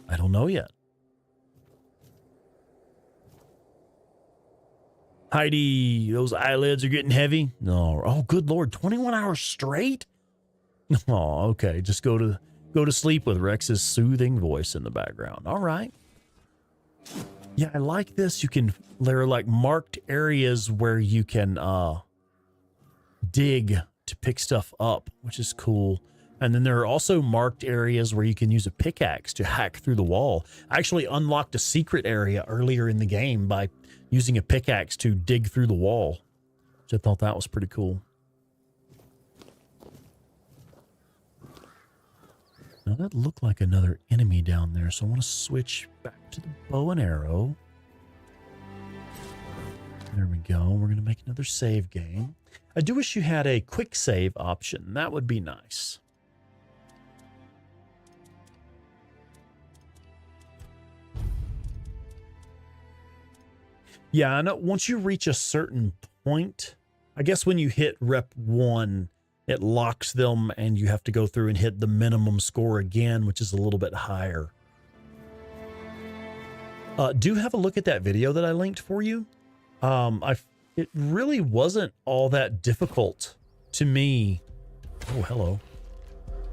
I don't know yet. Heidi, those eyelids are getting heavy. No. Oh, good Lord. 21 hours straight? Oh, okay. Just go to sleep with Rex's soothing voice in the background. All right. Yeah, I like this. There are like marked areas where you can dig to pick stuff up, which is cool. And then there are also marked areas where you can use a pickaxe to hack through the wall. I actually unlocked a secret area earlier in the game by using a pickaxe to dig through the wall, which I thought that was pretty cool. Now that looked like another enemy down there, so I want to switch back to the bow and arrow. There we go. We're going to make another save game. I do wish you had a quick save option. That would be nice. Yeah, I know once you reach a certain point, I guess when you hit rep 1, it locks them and you have to go through and hit the minimum score again, which is a little bit higher. Do have a look at that video that I linked for you. It really wasn't all that difficult to me. Oh, hello.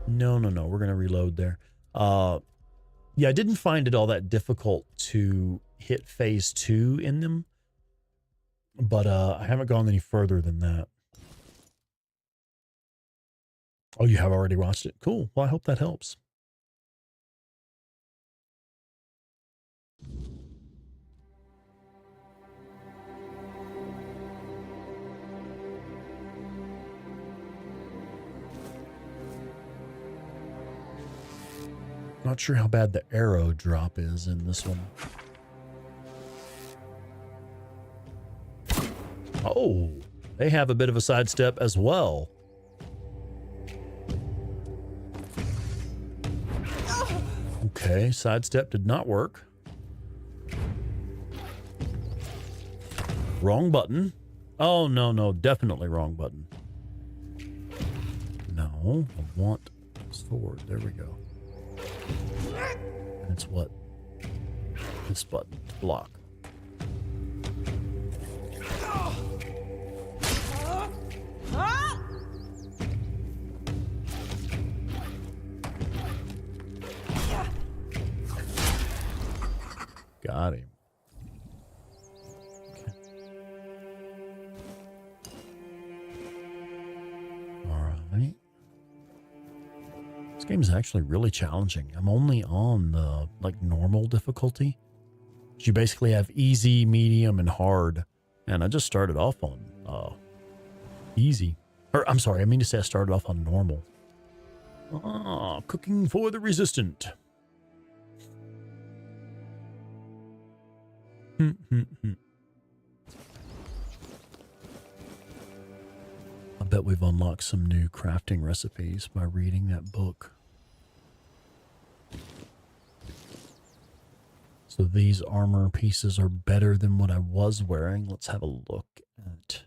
No. We're going to reload there. Yeah, I didn't find it all that difficult to hit phase 2 in them, but I haven't gone any further than that. Oh, you have already watched it? Cool. Well, I hope that helps. Not sure how bad the arrow drop is in this one. Oh, they have a bit of a sidestep as well. Okay, sidestep did not work. Wrong button. Oh, no, definitely wrong button. No, I want sword. There we go. And it's what? This button to block. Got him. Okay. All right. This game is actually really challenging. I'm only on the normal difficulty. You basically have easy, medium, and hard. And I just started off on easy. Or I'm sorry, I mean to say I started off on normal. Cooking for the resistant. I bet we've unlocked some new crafting recipes by reading that book. So these armor pieces are better than what I was wearing. Let's have a look at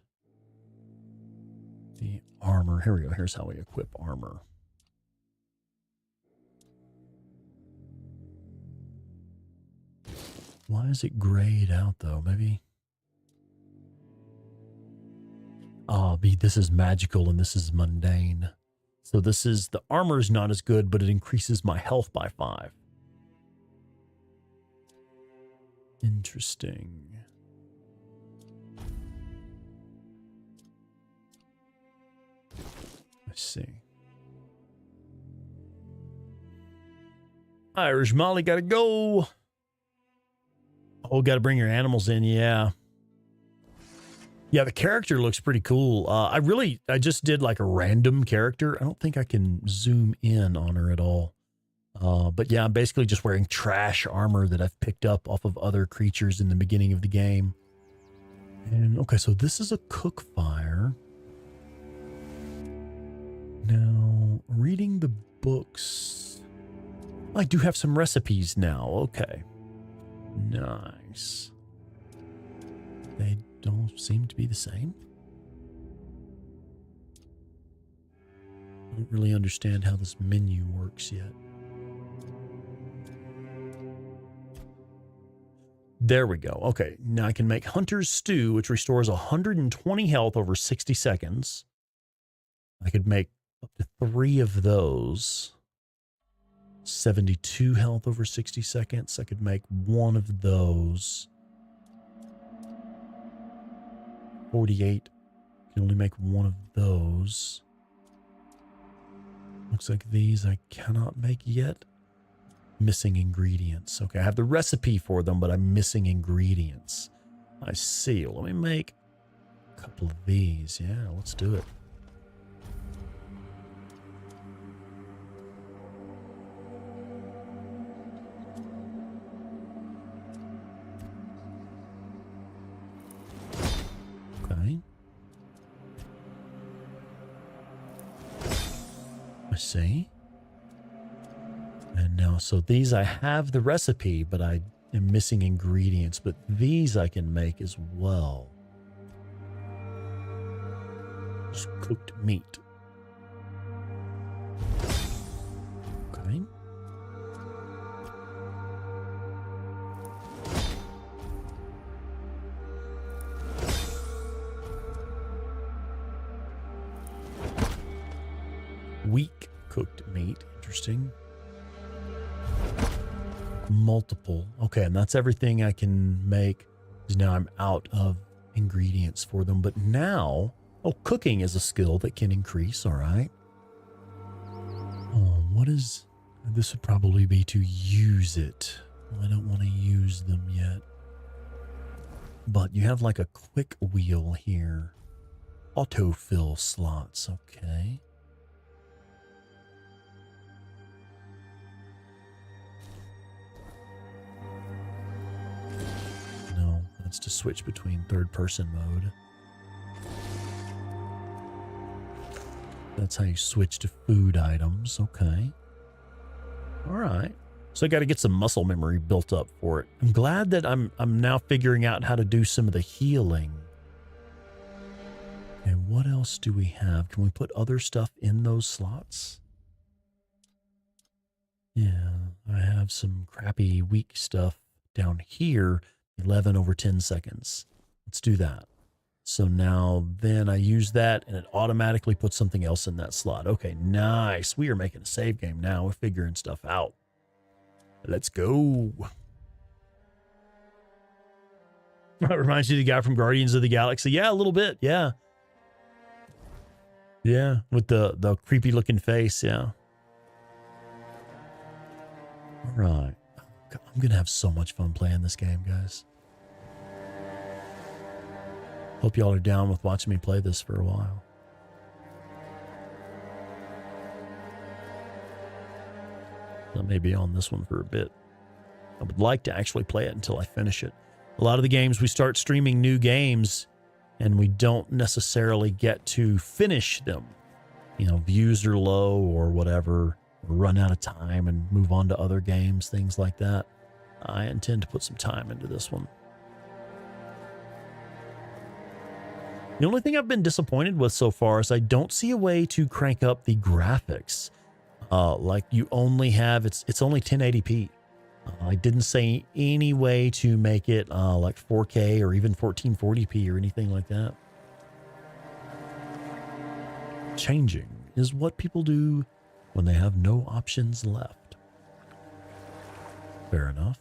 the armor. Here we go. Here's how we equip armor. Why is it grayed out though? Maybe. This is magical and this is mundane. So this is, the armor is not as good, but it increases my health by 5. Interesting. Let's see. Irish Molly gotta go. Oh, gotta bring your animals in, yeah. Yeah, the character looks pretty cool. I just did like a random character. I don't think I can zoom in on her at all. But yeah, I'm basically just wearing trash armor that I've picked up off of other creatures in the beginning of the game. And okay, so this is a cook fire. Now, reading the books, I do have some recipes now. Okay. Nice. They don't seem to be the same. I don't really understand how this menu works yet. There we go. Okay, now I can make Hunter's Stew, which restores 120 health over 60 seconds. I could make up to 3 of those. 72 health over 60 seconds. I could make 1 of those. 48. I can only make 1 of those. Looks like these I cannot make yet. Missing ingredients. Okay, I have the recipe for them, but I'm missing ingredients. I see. Let me make a couple of these. Yeah, let's do it. Okay. I see. And now, so these I have the recipe, but I am missing ingredients, but these I can make as well. Just cooked meat. Okay. Weak cooked meat. Interesting. Multiple. Okay, and that's everything I can make. Now I'm out of ingredients for them. But now, oh, cooking is a skill that can increase. All right. Oh, what is... This would probably be to use it. Well, I don't want to use them yet. But you have like a quick wheel here. Autofill slots. Okay. That's to switch between third-person mode. That's how you switch to food items. Okay. All right. So I got to get some muscle memory built up for it. I'm glad that I'm now figuring out how to do some of the healing. Okay, what else do we have? Can we put other stuff in those slots? Yeah, I have some crappy weak stuff down here. 11 over 10 seconds. Let's do that. So now then I use that and it automatically puts something else in that slot. Okay, nice. We are making a save game now. We're figuring stuff out. Let's go. That reminds you of the guy from Guardians of the Galaxy. Yeah, a little bit. Yeah. Yeah, with the creepy looking face. Yeah. All right. I'm going to have so much fun playing this game, guys. Hope y'all are down with watching me play this for a while. I may be on this one for a bit. I would like to actually play it until I finish it. A lot of the games, we start streaming new games, and we don't necessarily get to finish them. You know, views are low or whatever. Run out of time and move on to other games, things like that. I intend to put some time into this one. The only thing I've been disappointed with so far is I don't see a way to crank up the graphics. Like you only have, it's only 1080p. I didn't say any way to make it like 4K or even 1440p or anything like that. Changing is what people do when they have no options left. Fair enough.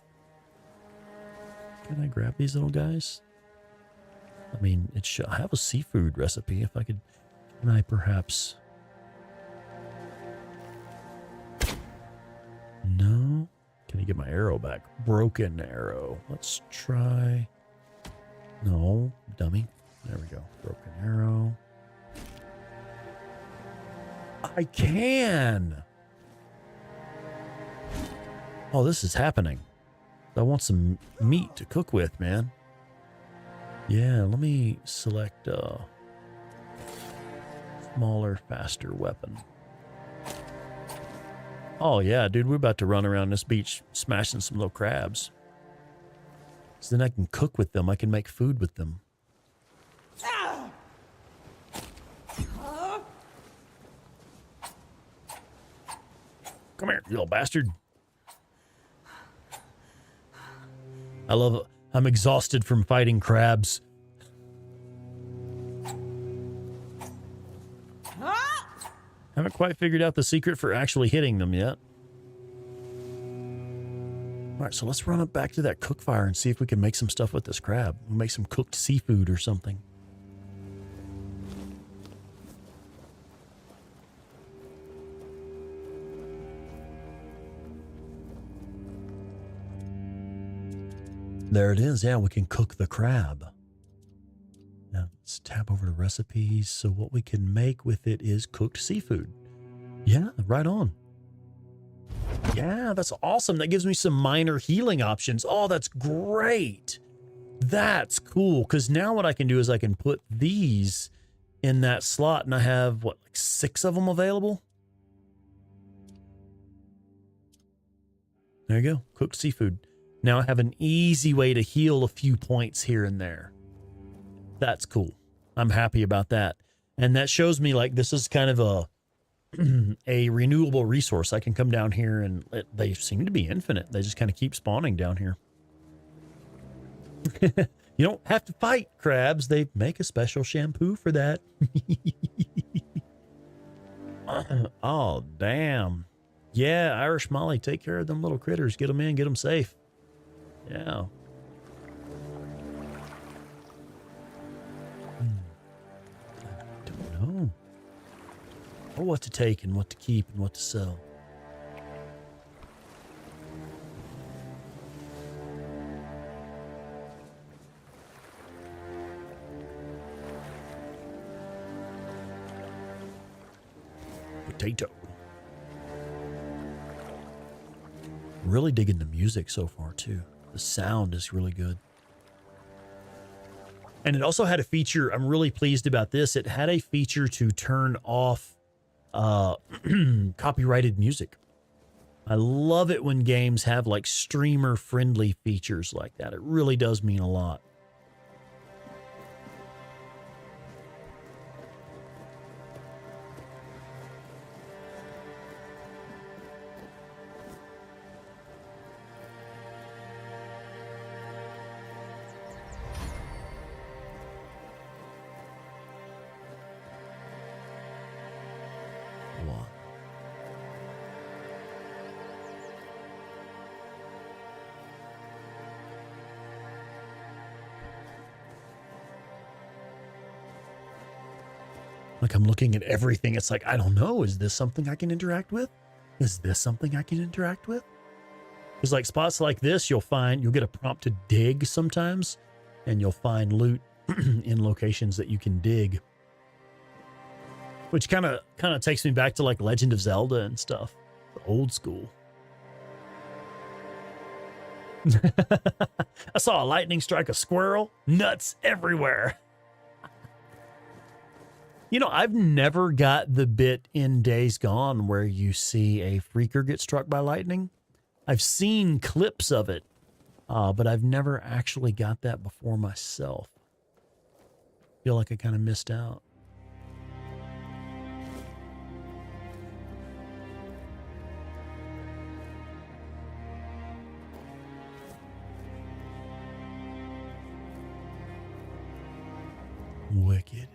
Can I grab these little guys? I mean, it should. I have a seafood recipe. If I could, can I perhaps? No. Can I get my arrow back? Broken arrow. Let's try. No, dummy. There we go. Broken arrow. I can. Oh, this is happening. I want some meat to cook with, man. Yeah, let me select a smaller, faster weapon. Oh, yeah, dude, we're about to run around this beach smashing some little crabs. So then I can cook with them. I can make food with them. Come here, you little bastard. I love it. I'm exhausted from fighting crabs. Haven't quite figured out the secret for actually hitting them yet. All right, so let's run up back to that cook fire and see if we can make some stuff with this crab. We'll make some cooked seafood or something. There it is. Yeah, we can cook the crab. Now, let's tab over to recipes. So what we can make with it is cooked seafood. Yeah, right on. Yeah, that's awesome. That gives me some minor healing options. Oh, that's great. That's cool. Because now what I can do is I can put these in that slot, and I have, what, like 6 of them available? There you go. Cooked seafood. Now I have an easy way to heal a few points here and there. That's cool. I'm happy about that. And that shows me like this is kind of a renewable resource. I can come down here and they seem to be infinite. They just kind of keep spawning down here. You don't have to fight crabs. They make a special shampoo for that. Oh, damn. Yeah, Irish Molly, take care of them little critters. Get them in, get them safe. Yeah. I don't know. Or what to take and what to keep and what to sell. Potato. Really digging the music so far too. The sound is really good. And it also had a feature, I'm really pleased about this. It had a feature to turn off copyrighted music. I love it when games have like streamer friendly features like that. It really does mean a lot. Like I'm looking at everything. It's like, I don't know. Is this something I can interact with? Is this something I can interact with? Because like spots like this, you'll get a prompt to dig sometimes, and you'll find loot in locations that you can dig. Which kind of takes me back to like Legend of Zelda and stuff. Old school. I saw a lightning strike a squirrel. Nuts everywhere. You know, I've never got the bit in Days Gone where you see a freaker get struck by lightning. I've seen clips of it, but I've never actually got that before myself. Feel like I kind of missed out. Wicked.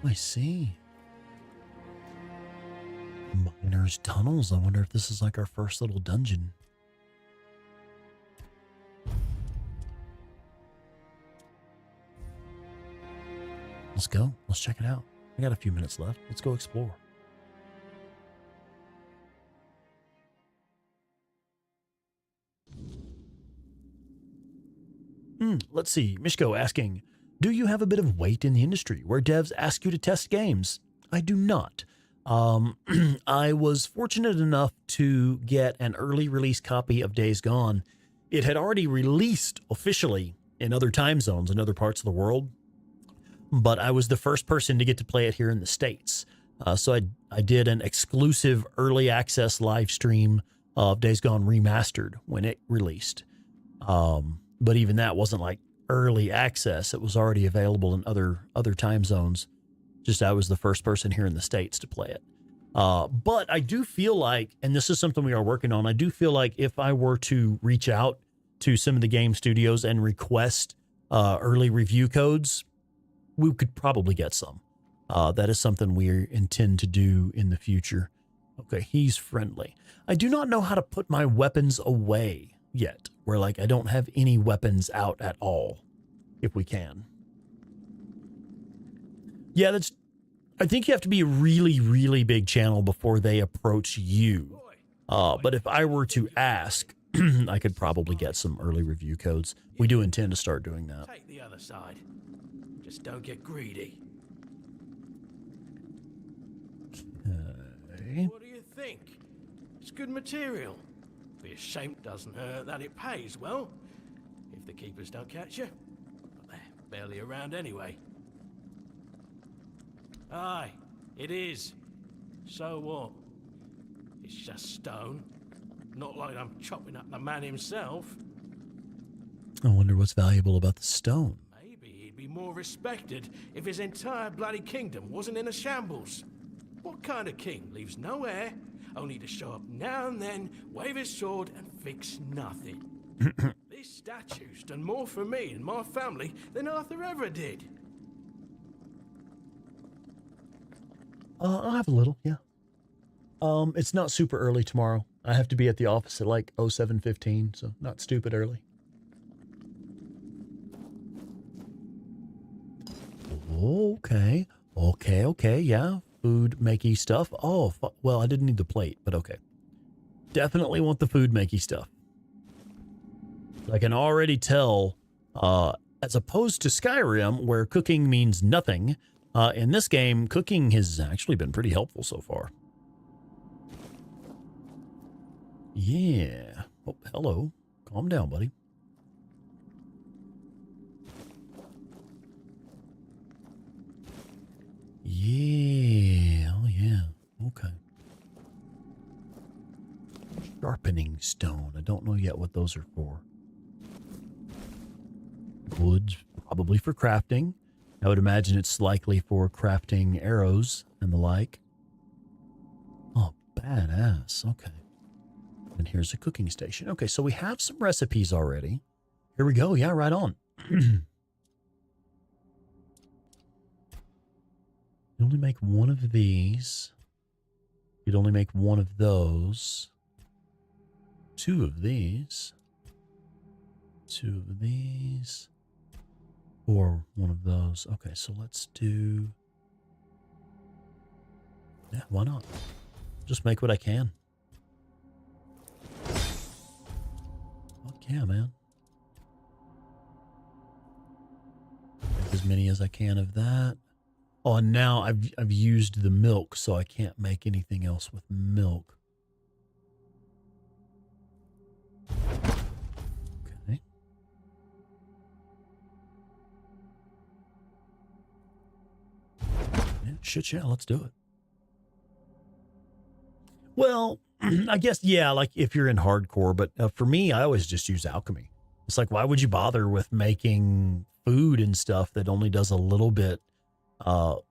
I see. Miner's tunnels. I wonder if this is like our first little dungeon. Let's go. Let's check it out. I got a few minutes left. Let's go explore. Let's see. Mishko asking, do you have a bit of weight in the industry where devs ask you to test games? I do not. I was fortunate enough to get an early release copy of Days Gone. It had already released officially in other time zones in other parts of the world. but I was the first person to get to play it here in the States. So I did an exclusive early access live stream of Days Gone Remastered when it released. But even that wasn't like early access. It was already available in other time zones. Just I was the first person here in the States to play it. But I do feel like, and this is something we are working on, I do feel like if I were to reach out to some of the game studios and request early review codes, we could probably get some. That is something we intend to do in the future. Okay, he's friendly. I do not know how to put my weapons away yet, where like I don't have any weapons out at all, if we can. Yeah, I think you have to be a really, really big channel before they approach you. But if I were to ask, I could probably get some early review codes. We do intend to start doing that. Take the other side. Just don't get greedy. Okay. What do you think? It's good material. Be a shame it doesn't hurt that it pays well. If the keepers don't catch you. But they're barely around anyway. Aye, it is. So what? It's just stone. Not like I'm chopping up the man himself. I wonder what's valuable about the stone. Maybe he'd be more respected if his entire bloody kingdom wasn't in a shambles. What kind of king leaves no heir, only to show up now and then, wave his sword, and fix nothing? This statue's done more for me and my family than Arthur ever did. I'll have a little, yeah. It's not super early tomorrow. I have to be at the office at like 07:15, so not stupid early. Okay, yeah. Food makey stuff. Oh, well, I didn't need the plate, but okay. Definitely want the food makey stuff. I can already tell, as opposed to Skyrim, where cooking means nothing, in this game, cooking has actually been pretty helpful so far. Yeah. Oh, hello. Calm down, buddy. Yeah. Oh, yeah. Okay. Sharpening stone. I don't know yet what those are for. Wood, probably for crafting. I would imagine it's likely for crafting arrows and the like. Oh, badass. Okay. And here's a cooking station. Okay, so we have some recipes already. Here we go. Yeah, right on. You only make one of these. You'd only make one of those. Two of these. Two of these. Or one of those. Okay, so let's do... Yeah, why not? Just make what I can. Fuck yeah, man. Make as many as I can of that. Oh, and now I've used the milk, so I can't make anything else with milk. Okay. Yeah, shit, yeah, let's do it. Well, I guess, yeah, like if you're in hardcore, but for me, I always just use alchemy. It's like, why would you bother with making food and stuff that only does a little bit of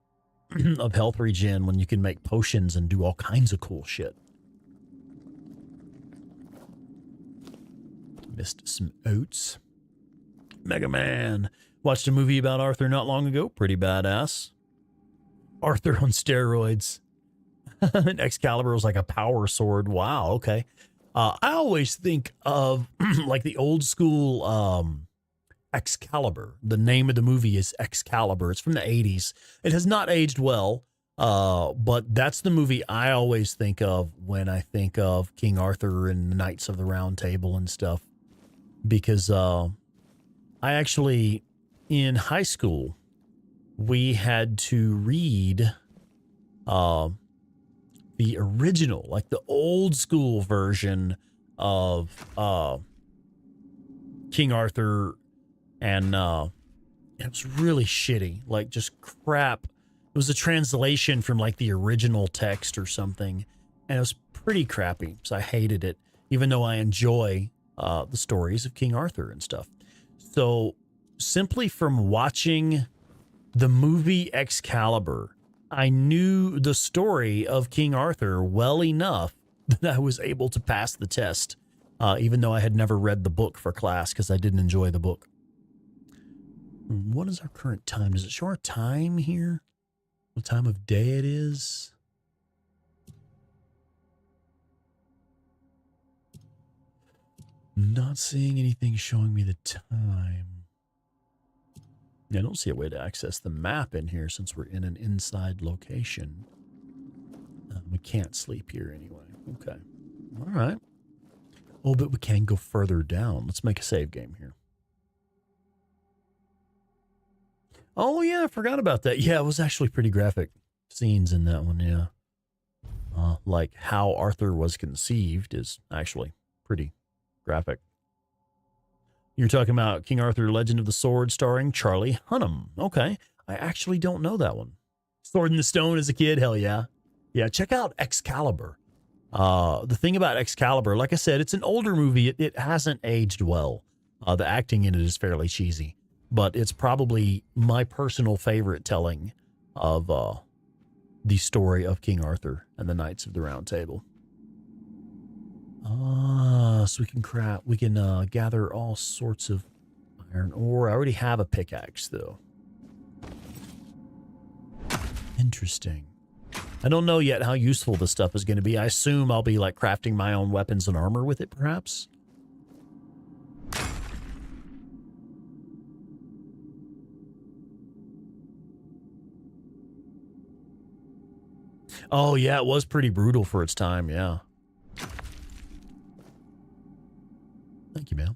health regen when you can make potions and do all kinds of cool shit? Missed some oats. Mega Man. Watched a movie about Arthur not long ago. Pretty badass. Arthur on steroids. Excalibur was like a power sword. Wow, okay. I always think of like the old school Excalibur. The name of the movie is Excalibur. It's from the 80s. It has not aged well, but that's the movie I always think of when I think of King Arthur and the Knights of the Round Table and stuff. Because I actually, in high school, we had to read the original, like the old school version of King Arthur and It was really shitty, like just crap. It was a translation from like the original text or something, and it was pretty crappy. So I hated it, even though I enjoy the stories of King Arthur and stuff. So simply from watching the movie Excalibur, I knew the story of King Arthur well enough that I was able to pass the test, even though I had never read the book for class because I didn't enjoy the book. What is our current time? Does it show our time here? What time of day it is? Not seeing anything showing me the time. Yeah, I don't see a way to access the map in here since we're in an inside location. We can't sleep here anyway. Okay. All right. Oh, but we can go further down. Let's make a save game here. Oh, yeah, I forgot about that. Yeah, it was actually pretty graphic scenes in that one, yeah. Like how Arthur was conceived is actually pretty graphic. You're talking about King Arthur, Legend of the Sword, starring Charlie Hunnam. Okay, I actually don't know that one. Sword in the Stone as a kid, hell yeah. Yeah, check out Excalibur. The thing about Excalibur, like I said, it's an older movie. It hasn't aged well. The acting in it is fairly cheesy. But it's probably my personal favorite telling of the story of King Arthur and the Knights of the Round Table. So we can gather all sorts of iron ore. I already have a pickaxe, though. Interesting. I don't know yet how useful this stuff is going to be. I assume I'll be like crafting my own weapons and armor with it, perhaps. Oh, yeah, it was pretty brutal for its time, yeah. Thank you, ma'am.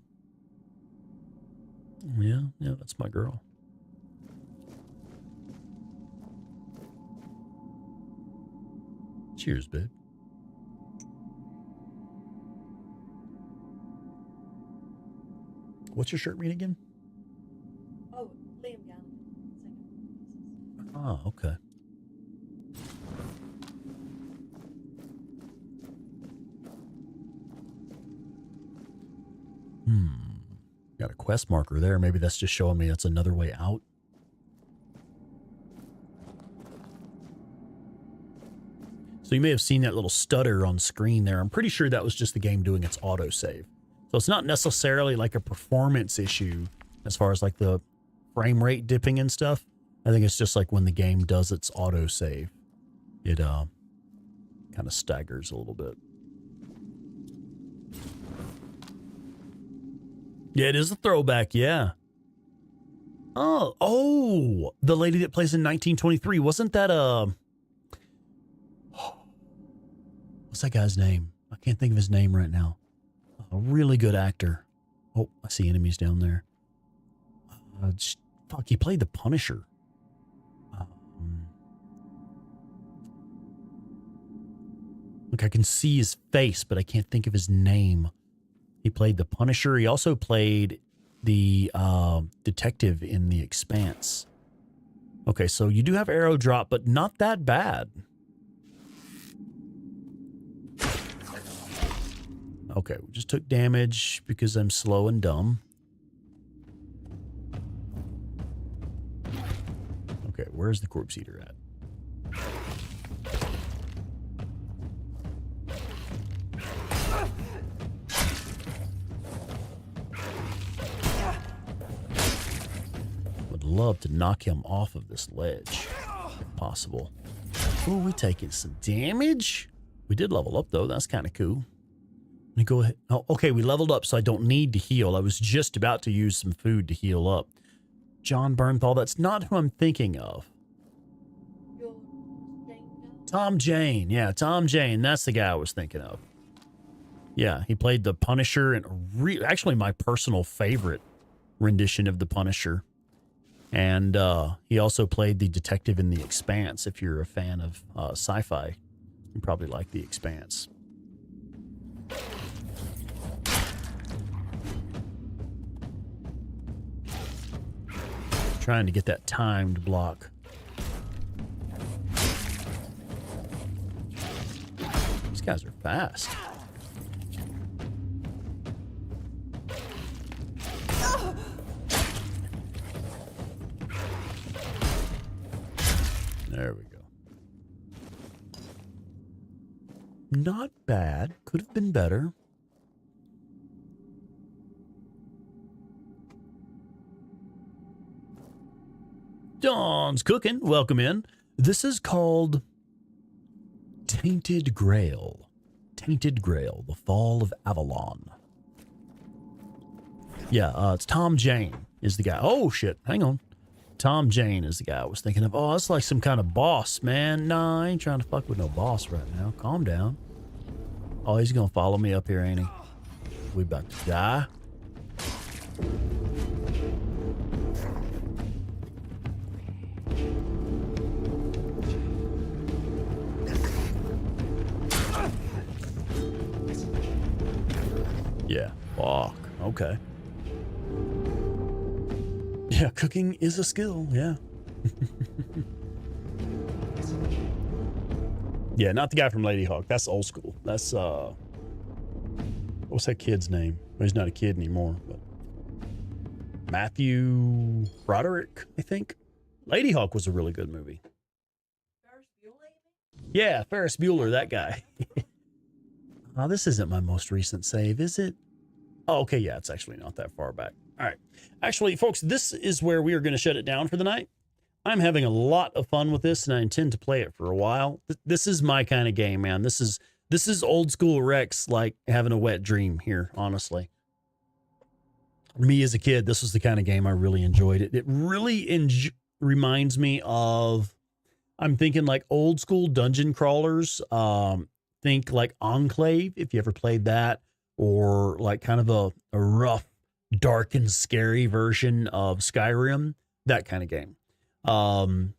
Yeah, that's my girl. Cheers, babe. What's your shirt mean again? Oh, Liam Gallagher. Oh, okay. Got a quest marker there. Maybe that's just showing me that's another way out. So you may have seen that little stutter on screen there. I'm pretty sure that was just the game doing its autosave. So it's not necessarily like a performance issue as far as like the frame rate dipping and stuff. I think it's just like when the game does its autosave, it kind of staggers a little bit. Yeah, it is a throwback, yeah. Oh, the lady that plays in 1923. Wasn't that what's that guy's name? I can't think of his name right now. A really good actor. Oh, I see enemies down there. Fuck, he played the Punisher. Look, I can see his face, but I can't think of his name. He played the Punisher. He also played the detective in The Expanse. Okay, so you do have arrow drop, but not that bad. Okay, we just took damage because I'm slow and dumb. Okay, where's the corpse eater at? Would love to knock him off of this ledge, if possible. Oh, we're taking some damage. We did level up, though. That's kind of cool. Let me go ahead. Oh, okay, we leveled up, so I don't need to heal. I was just about to use some food to heal up. John Bernthal, that's not who I'm thinking of. Tom Jane. Yeah, Tom Jane. That's the guy I was thinking of. Yeah, he played the Punisher, and actually my personal favorite rendition of the Punisher. And he also played the detective in The Expanse. If you're a fan of sci-fi, you probably like The Expanse. Trying to get that timed block. These guys are fast. There we go. Not bad. Could have been better. Dawn's cooking. Welcome in. This is called Tainted Grail. Tainted Grail, the Fall of Avalon. Yeah, it's Tom Jane is the guy. Oh, shit. Hang on. Tom Jane is the guy I was thinking of. Oh, it's like some kind of boss, man. Nah, I ain't trying to fuck with no boss right now. Calm down. Oh, he's gonna follow me up here, ain't he? We about to die. Yeah, fuck. Okay. Yeah, cooking is a skill, yeah. Yeah, not the guy from Lady Hawk. That's old school. That's, what's that kid's name? Well, he's not a kid anymore, but Matthew Broderick, I think. Lady Hawk was a really good movie. Ferris Bueller? Yeah, Ferris Bueller, that guy. Oh, this isn't my most recent save, is it? Oh, okay, yeah, it's actually not that far back. All right. Actually, folks, this is where we are going to shut it down for the night. I'm having a lot of fun with this, and I intend to play it for a while. This is my kind of game, man. This is old school Rex, like having a wet dream here, honestly. Me as a kid, this was the kind of game I really enjoyed. It really reminds me of, I'm thinking like old school dungeon crawlers. Think like Enclave, if you ever played that, or like kind of a rough, dark and scary version of Skyrim, that kind of game. Oh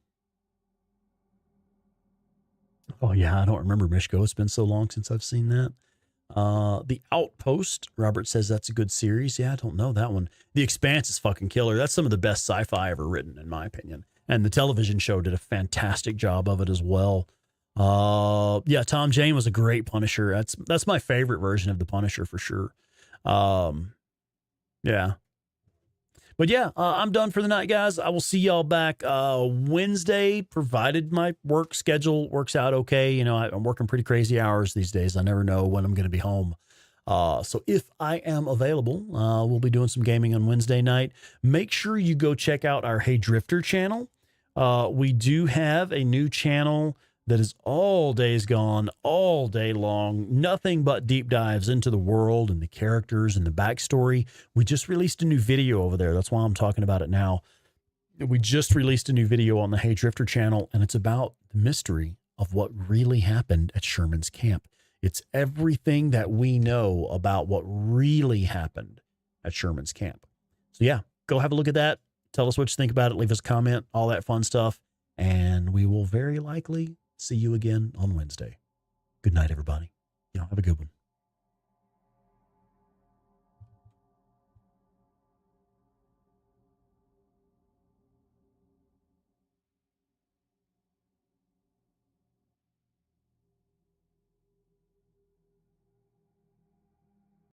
yeah, I don't remember Mishko. It's been so long since I've seen that. The Outpost, Robert says that's a good series. Yeah, I don't know that one. The Expanse is fucking killer. That's some of the best sci-fi ever written, in my opinion. And the television show did a fantastic job of it as well. Yeah, Tom Jane was a great Punisher. That's my favorite version of the Punisher for sure. Yeah. But yeah, I'm done for the night, guys. I will see y'all back Wednesday, provided my work schedule works out okay. You know, I'm working pretty crazy hours these days. I never know when I'm going to be home. So if I am available, we'll be doing some gaming on Wednesday night. Make sure you go check out our Hey Drifter channel. We do have a new channel that is all days gone, all day long, nothing but deep dives into the world and the characters and the backstory. We just released a new video over there. That's why I'm talking about it now. We just released a new video on the Hey Drifter channel, and it's about the mystery of what really happened at Sherman's camp. It's everything that we know about what really happened at Sherman's camp. So yeah, go have a look at that. Tell us what you think about it. Leave us a comment, all that fun stuff. And we will very likely see you again on Wednesday. Good night, everybody. Have a good one.